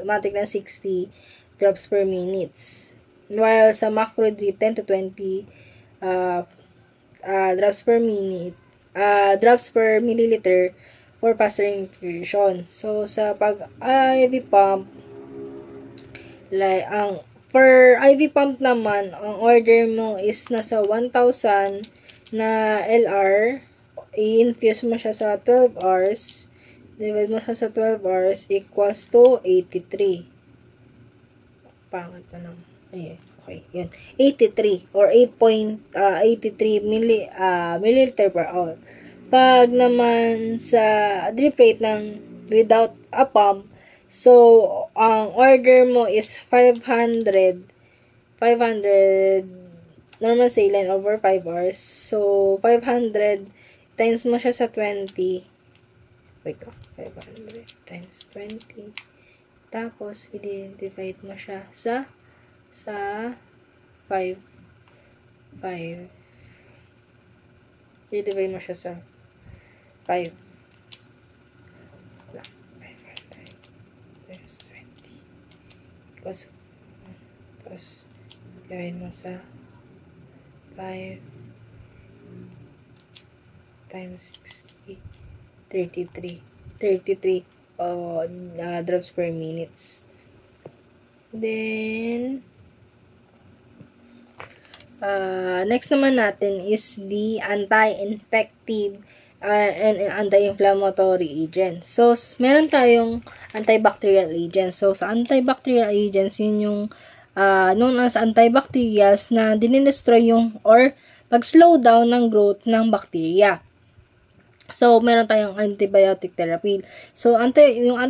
matik na 60 drops per minutes. While sa macro drip, 10 to 20 drops per minute, drops per milliliter for faster infusion. So, sa pag IV pump, like, per IV pump naman, ang order mo is nasa 1,000 na LR, i-infuse mo siya sa 12 hours, divide mo siya sa 12 hours, equals to 83. Pangat pa lang. Ayan. Okay, yun. 83 or 8.83 milliliter per hour. Pag naman sa drip rate ng without a pump, so, ang order mo is 500 normal saline over 5 hours. So, 500 times mo siya sa 20. Wait lang. 500 times 20. Tapos, i-divide mo siya sa 5. I-divide mo siya sa 5. 500 times 20. Tapos, divide mo sa 5 times 60. 33 drops per minutes. Then, next naman natin is the anti-infective and anti-inflammatory agents. So, meron tayong antibacterial agents. So, sa antibacterial agents, yun yung known as antibacterials na dinidestroy yung or pag-slow down ng growth ng bacteria. So, meron tayong antibiotic therapy. So, yung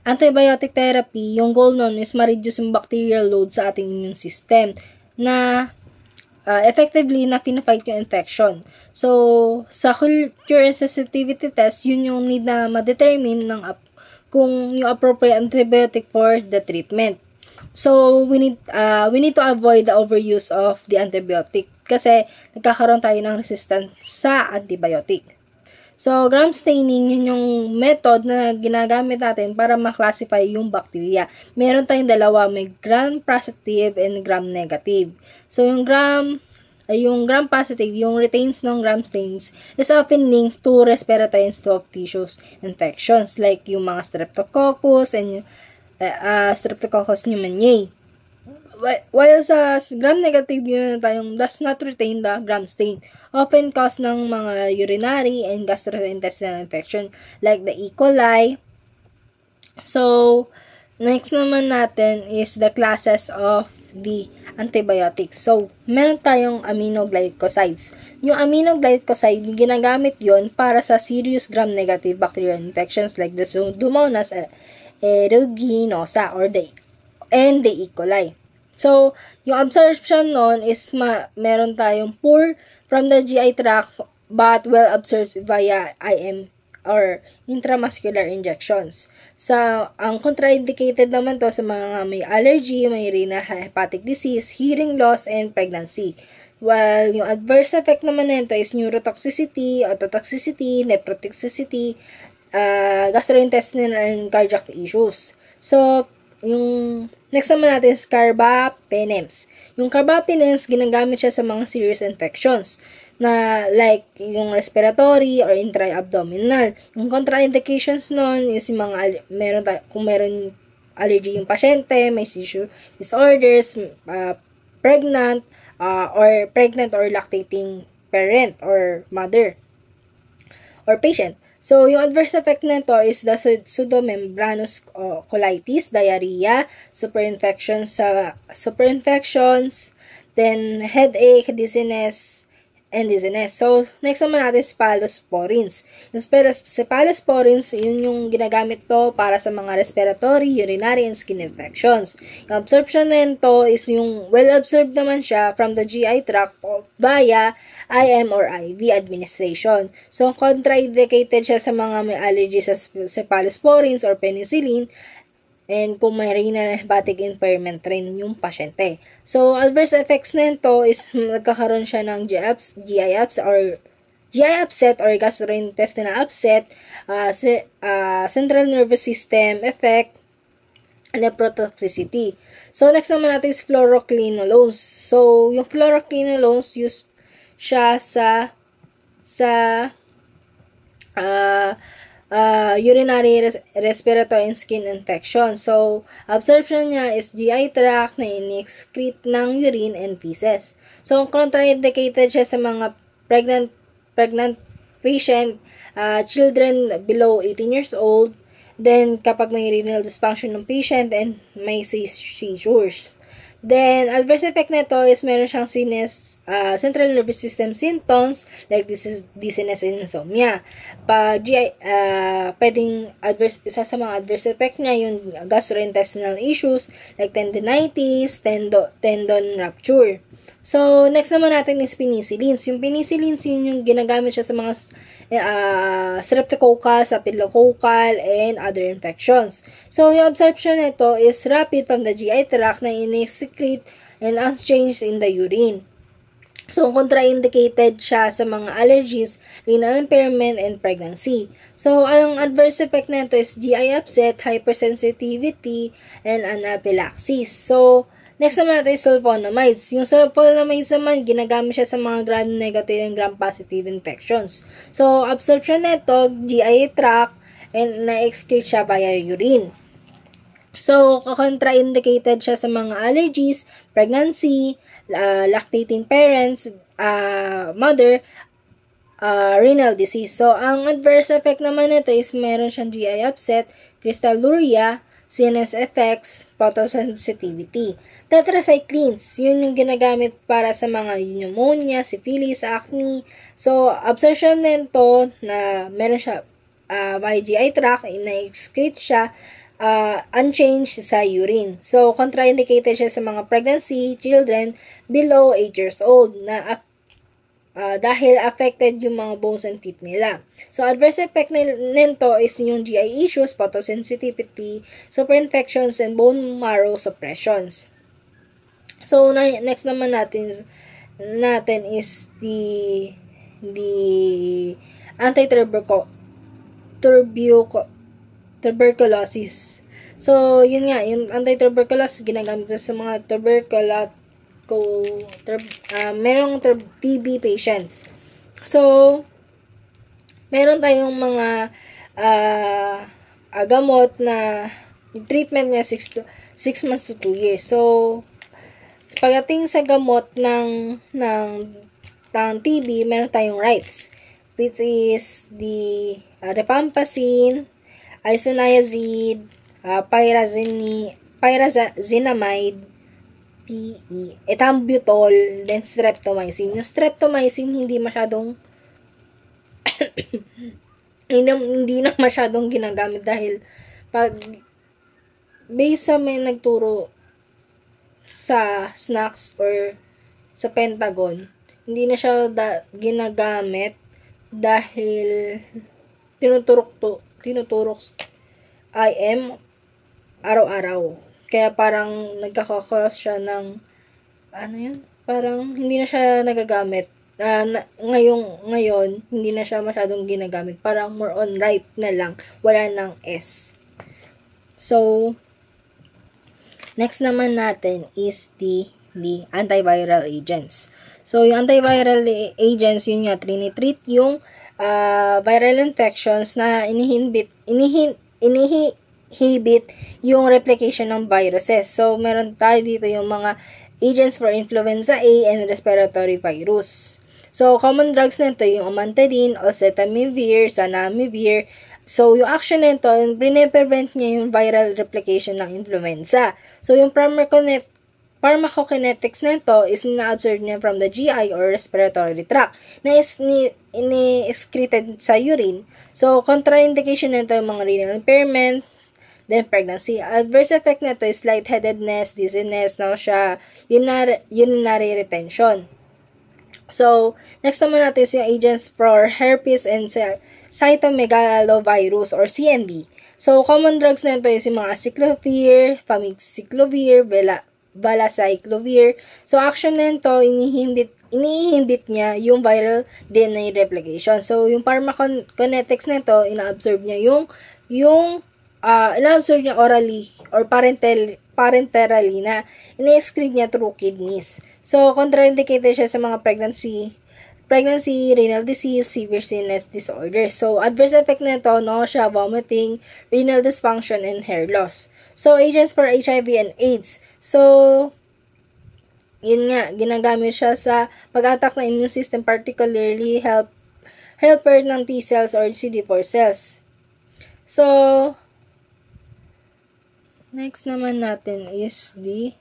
antibiotic therapy, yung goal nun is ma-reduce yung bacterial load sa ating immune system na effectively na pina-fight yung infection. So, sa cure and sensitivity test, yun yung need na ma-determine kung yung appropriate antibiotic for the treatment. So, we need to avoid the overuse of the antibiotic kasi nagkakaroon tayo ng resistance sa antibiotic. So, gram staining, yun yung method na ginagamit natin para ma-classify yung bacteria. Meron tayong dalawa, may gram-positive and gram-negative. So, yung gram-positive, yung retains ng gram stains, is often linked to respiratory and soft tissues infections like yung mga streptococcus and Streptococcus pneumoniae. While sa gram-negative, yun tayong does not retain the gram stain, often cause ng mga urinary and gastrointestinal infection like the E. coli. So, next naman natin is the classes of the antibiotics. So, meron tayong aminoglycosides. Yung aminoglycoside, ginagamit yon para sa serious gram-negative bacterial infections like the Pseudomonas aeruginosa or the E. coli. So, yung absorption nun is meron tayong poor from the GI tract but well absorbed via IM or intramuscular injections. Sa ang contraindicated naman to sa mga may allergy, may renal hepatic disease, hearing loss, and pregnancy. While yung adverse effect naman nito is neurotoxicity, ototoxicity, nephrotoxicity, gastrointestinal and cardiac issues. So, yung next naman natin is carbapenems. Yung carbapenems, ginagamit siya sa mga serious infections na like yung respiratory or intra-abdominal. Yung contraindications nun is yung mga kung meron allergy yung pasyente, may seizure disorders, pregnant or lactating parent or mother or patient. So, yung adverse effect nito is the pseudomembranous colitis, diarrhea, superinfections, then headache, dizziness, and dizziness. So, next naman natin cephalosporins. Yung cephalosporins, yun yung ginagamit to para sa mga respiratory, urinary, and skin infections. Yung absorption nito is yung well-absorbed naman siya from the GI tract via IM or IV administration. So, contraindicated siya sa mga may allergy sa cephalosporins or penicillin, and kung may renal hepatic impairment rin yung pasyente. So, adverse effects nito is nagkakaroon siya ng GI upset or gastrointestinal upset, central nervous system effect, nephrotoxicity. So, next naman natin is fluoroquinolones. So, yung fluoroquinolones used siya sa urinary, respiratory, and skin infection. So, absorption niya is GI tract na in-excrete ng urine and feces. So, contraindicated siya sa mga pregnant patient, children below 18 years old, then kapag may renal dysfunction ng patient and may seizures. Then, adverse effect nito is meron siyang central nervous system symptoms like dizziness and insomnia. Pwedeng isa sa mga adverse effect niya yung gastrointestinal issues like tendinitis, tendon rupture. So, next naman natin is penicillins. Yung penicillins, yun yung ginagamit siya sa mga streptococcal, staphylococcal, and other infections. So, yung absorption nito is rapid from the GI tract na in-excrete and unchanged in the urine. So, contraindicated siya sa mga allergies, renal impairment, and pregnancy. So, ang adverse effect nito is GI upset, hypersensitivity, and anaphylaxis. So, next naman natin is sulfonamides. Yung sulfonamides naman, ginagamit siya sa mga gram-negative and gram-positive infections. So, absorption nito, GI tract, and na-excrete siya via urine. So, contraindicated siya sa mga allergies, pregnancy, lactating parents, mother, renal disease. So, ang adverse effect naman nito is meron siyang GI upset, crystalluria, CNS effects, photosensitivity. Tetracyclines, yun yung ginagamit para sa mga pneumonia, syphilis, acne. So, absorption nito na meron siya by GI tract, na-excrete siya, unchanged sa urine. So, contraindicated siya sa mga pregnancy, children below 8 years old na dahil affected yung mga bones and teeth nila. So, adverse effect nito is yung GI issues, photosensitivity, superinfections, and bone marrow suppressions. So, next naman natin is the tuberculosis. So, yun nga, yung anti-tuberculosis ginagamit sa mga merong TB patients. So, meron tayong mga gamot na treatment niya 6 months to 2 years. So, pagdating sa gamot ng TB, meron tayong RIPES, which is the rifampicin, isoniazid, pyrazinamide, PE, ethambutol, then streptomycin. Yung streptomycin hindi na masyadong ginagamit dahil based sa may nagturo sa snacks or sa Pentagon, hindi na siya ginagamit dahil tinuturok IM araw-araw. Kaya parang nagkakakross siya ng parang hindi na siya nagagamit. Ngayon, hindi na siya masyadong ginagamit. Parang more on ripe na lang. Wala ng S. So, next naman natin is the antiviral agents. So, yung antiviral agents, yun nga, trinitreat yung viral infections na inhibit yung replication ng viruses. So, meron tayo dito yung mga agents for influenza A and respiratory virus. So, common drugs nito yung amantadine, oseltamivir, zanamivir. So, yung action nito, prevent niya yung viral replication ng influenza. So, yung pharmacokinetics nito is na-absorb niya from the GI or respiratory tract na ini-excreted sa urine. So, contraindication nito yung mga renal impairment, then pregnancy. Adverse effect nito is lightheadedness, dizziness, nausea, urinary retention. So, next naman natin is yung agents for herpes and cytomegalovirus or CMV. So, common drugs nito is yung mga acyclovir, famiciclovir, valacyclovir. So, action nito, iniinhibit niya yung viral DNA replication. So, yung pharmacokinetics nito, ina-absorb niya ina-absorb niya orally or parenterally na ina-excrete niya through kidneys. So, contraindicated siya sa mga pregnancy, renal disease, severe CNS disorders. So, adverse effect nito, nausea, vomiting, renal dysfunction, and hair loss. So, agents for HIV and AIDS. So, yun nga, ginagamit siya sa pag-attack ng immune system, particularly helper ng T cells or CD4 cells. So, next naman natin is the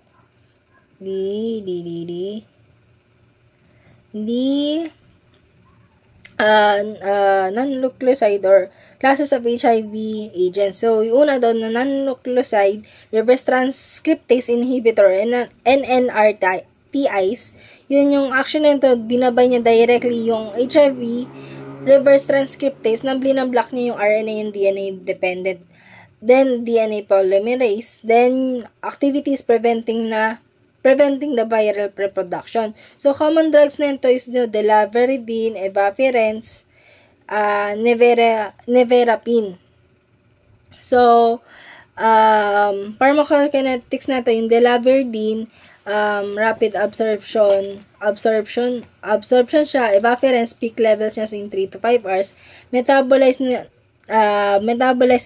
non-nucleoside or classes of HIV agents. So, yung una doon na non-nucleoside reverse transcriptase inhibitor, NNRTIs, yun yung action nito, binabay niya directly yung HIV reverse transcriptase na binablock niya yung RNA and DNA dependent. Then, DNA polymerase. Then, activities preventing the viral reproduction. So, common drugs nito is the delaveridine, evaference, nevirapine. So, pharmacokinetics nito, yung delaveridine, rapid absorption siya, evaference, peak levels niya in 3 to 5 hours, metabolized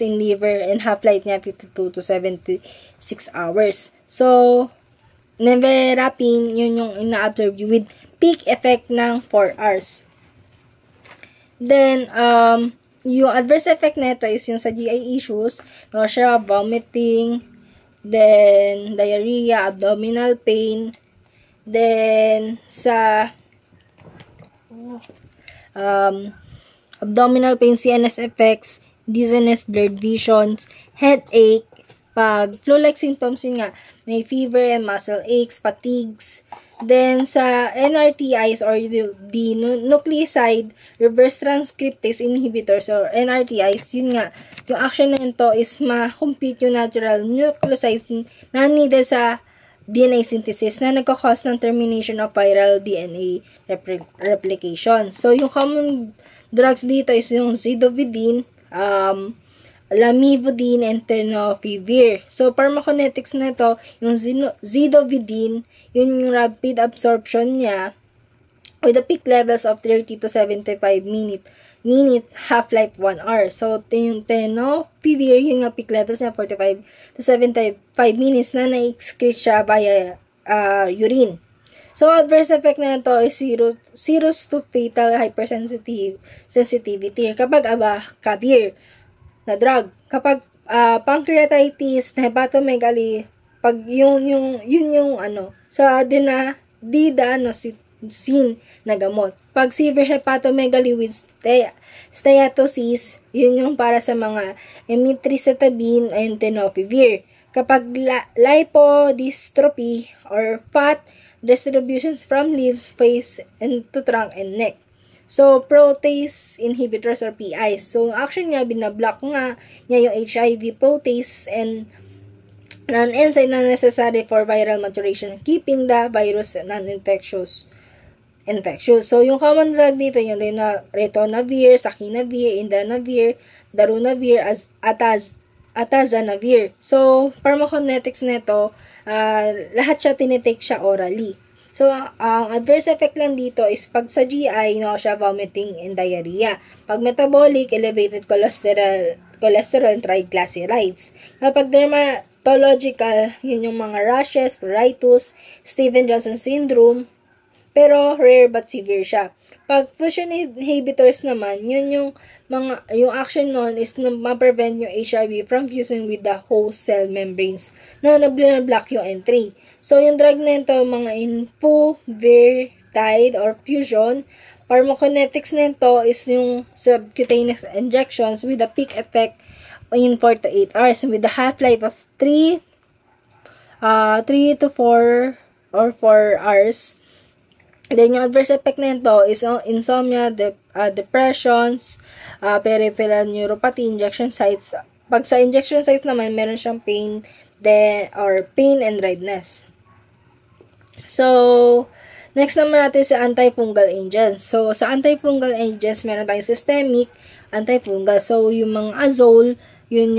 in liver, and half-life niya 52 to 76 hours. So, nevirapine, yun yung ina-absorb with peak effect ng 4 hours. Then, yung adverse effect nito is yung sa GI issues, nausea, vomiting, then diarrhea, abdominal pain, then sa abdominal pain, CNS effects, dizziness, blurred visions, headache, pag flu-like symptoms, yun nga, may fever and muscle aches, fatigues. Then, sa NRTIs or the nucleoside reverse transcriptase inhibitors or NRTIs, yun nga, yung action na ito is ma-compete yung natural nucleosides na needed sa DNA synthesis na nagkakause ng termination of viral DNA replication. So, yung common drugs dito is yung zidovudine, lamivudine, and tenofovir. So, pharmacokinetics na ito, yung zidovudine, yun yung rapid absorption niya with the peak levels of 30 to 75 minute, half-life 1 hour. So, yung tenofovir, yun nga peak levels niya 45 to 75 minutes na na-excrete siya via urine. So, adverse effect na ito is serious to fatal hypersensitivity kapag abacavir na drug. Kapag pancreatitis, hepatomegaly, pag yung sa didanosin na gamot. Pag severe hepatomegaly with steatosis, yun yung para sa mga emitricitabine and tenofovir. Kapag lipodystrophy or fat distributions from lips, face, and to trunk and neck. So, protease inhibitors or PIs. So, action niya, binablock nga niya yung HIV protease and non-enzyme na necessary for viral maturation, keeping the virus non-infectious. So, yung common drug dito, yung ritonavir, sakinavir, indanavir, darunavir, atazanavir. So, pharmacokinetics nito, lahat siya tinitake siya orally. So, ang adverse effect lang dito is pag sa GI, nausea, vomiting, and diarrhea. Pag metabolic, elevated cholesterol and triglycerides. Kapag dermatological, yun yung mga rashes, pruritus, Steven-Johnson syndrome, pero rare but severe siya. Pag fusion inhibitors naman, yung action nun is na ma-prevent yung HIV from fusing with the host cell membranes na nag-block yung entry. So, yung drug na ito, mga infuvirtide or fusion, pharmacokinetics nito is yung subcutaneous injections with a peak effect in 4 to 8 hours with a half-life of 3 to 4 or 4 hours. Then, yung adverse effect nito is insomnia, depressions, peripheral neuropathy, injection sites. Pag sa injection sites naman, meron siyang pain and redness. So, next naman natin sa antifungal agents. So, sa antifungal agents, meron tayong systemic, antifungal. So, yung mga azole, yun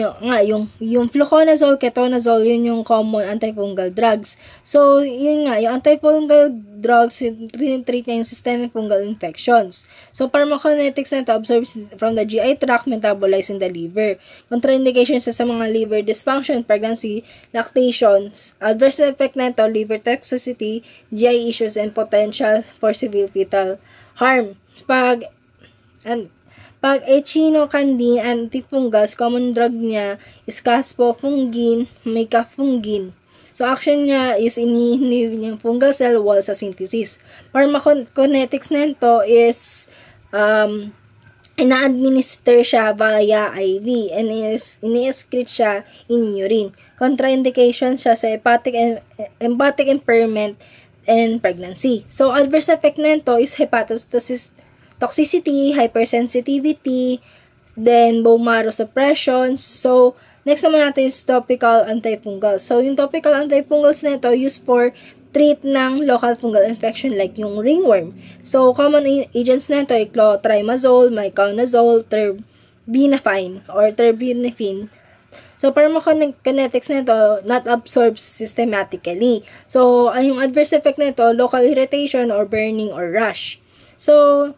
yung fluconazole, ketonazole, yun yung common antifungal drugs. So, yun yung antifungal drugs, treat niya yung systemic fungal infections. So, pharmacokinetics na ito absorbs from the GI tract, metabolized in the liver. Contraindications sa mga liver dysfunction, pregnancy, lactations. Adverse effect na ito, liver toxicity, GI issues, and potential for severe fetal harm. Pag echinocandin antifungals, common drug niya is caspofungin, micafungin. So, action niya is inhibit yung fungal cell wall sa synthesis. Pharmacokinetics nito is ina-administer siya via IV and ini-excrete siya in urine. Contraindication siya sa hepatic impairment and pregnancy. So, adverse effect nito is hepatotoxicity, hypersensitivity, then bone marrow suppression. So, next naman natin is topical antifungals. So, yung topical antifungals na ito used for treat ng local fungal infection like yung ringworm. So, common agents na ito ay clotrimazole, miconazole, terbinafine or terbinafine. So, pharmacokinetics na ito not absorbed systematically. So, yung adverse effect na ito, local irritation or burning or rash. So,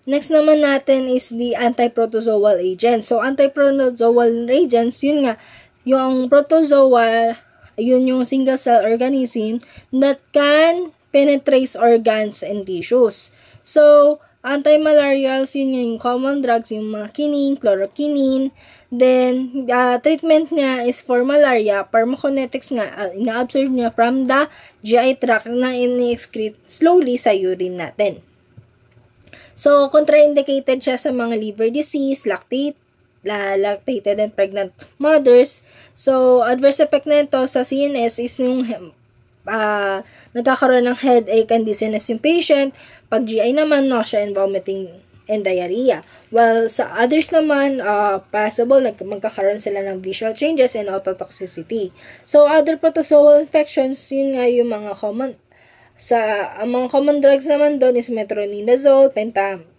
next naman natin is the antiprotozoal agents. So, antiprotozoal agents, yun nga, yung protozoa, yun yung single-cell organism that can penetrate organs and tissues. So, antimalarials, yun yung common drugs, yung mga quinine, chloroquine. Then, treatment niya is for malaria. Pharmacokinetics nga, ina-absorb niya from the GI tract na ini-excrete slowly sa urine natin. So, contraindicated siya sa mga liver disease, lactated and pregnant mothers. So, adverse effect na ito sa CNS is yung nagkakaroon ng headache and dizziness yung patient. Pag GI naman, nausea and vomiting and diarrhea. While sa others naman, possible magkakaroon sila ng visual changes and ototoxicity. So, other protozoal infections, yun nga yung mga common. Ang mga common drugs naman doon is metronidazole,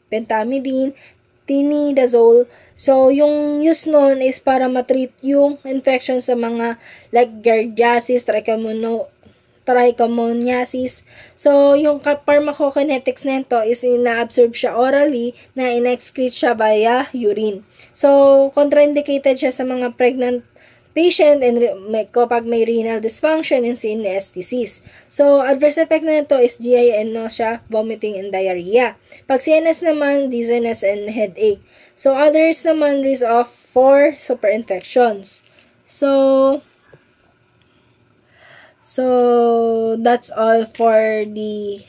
pentamidine, tinidazole. So, yung use nun is para matreat yung infection sa mga like giardiasis, trichomoniasis. So, yung pharmacokinetics nito is ina-absorb siya orally na in-excrete siya via urine. So, contraindicated siya sa mga pregnant patient and kapag may renal dysfunction and CNS disease. So, adverse effect na ito is GI and nausea, vomiting, and diarrhea. Pag CNS naman, dizziness and headache. So, others naman risk of 4 superinfections. So, that's all for the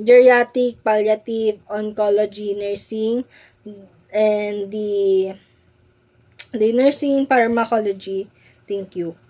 geriatric, palliative, oncology, nursing, and the nursing pharmacology. Thank you.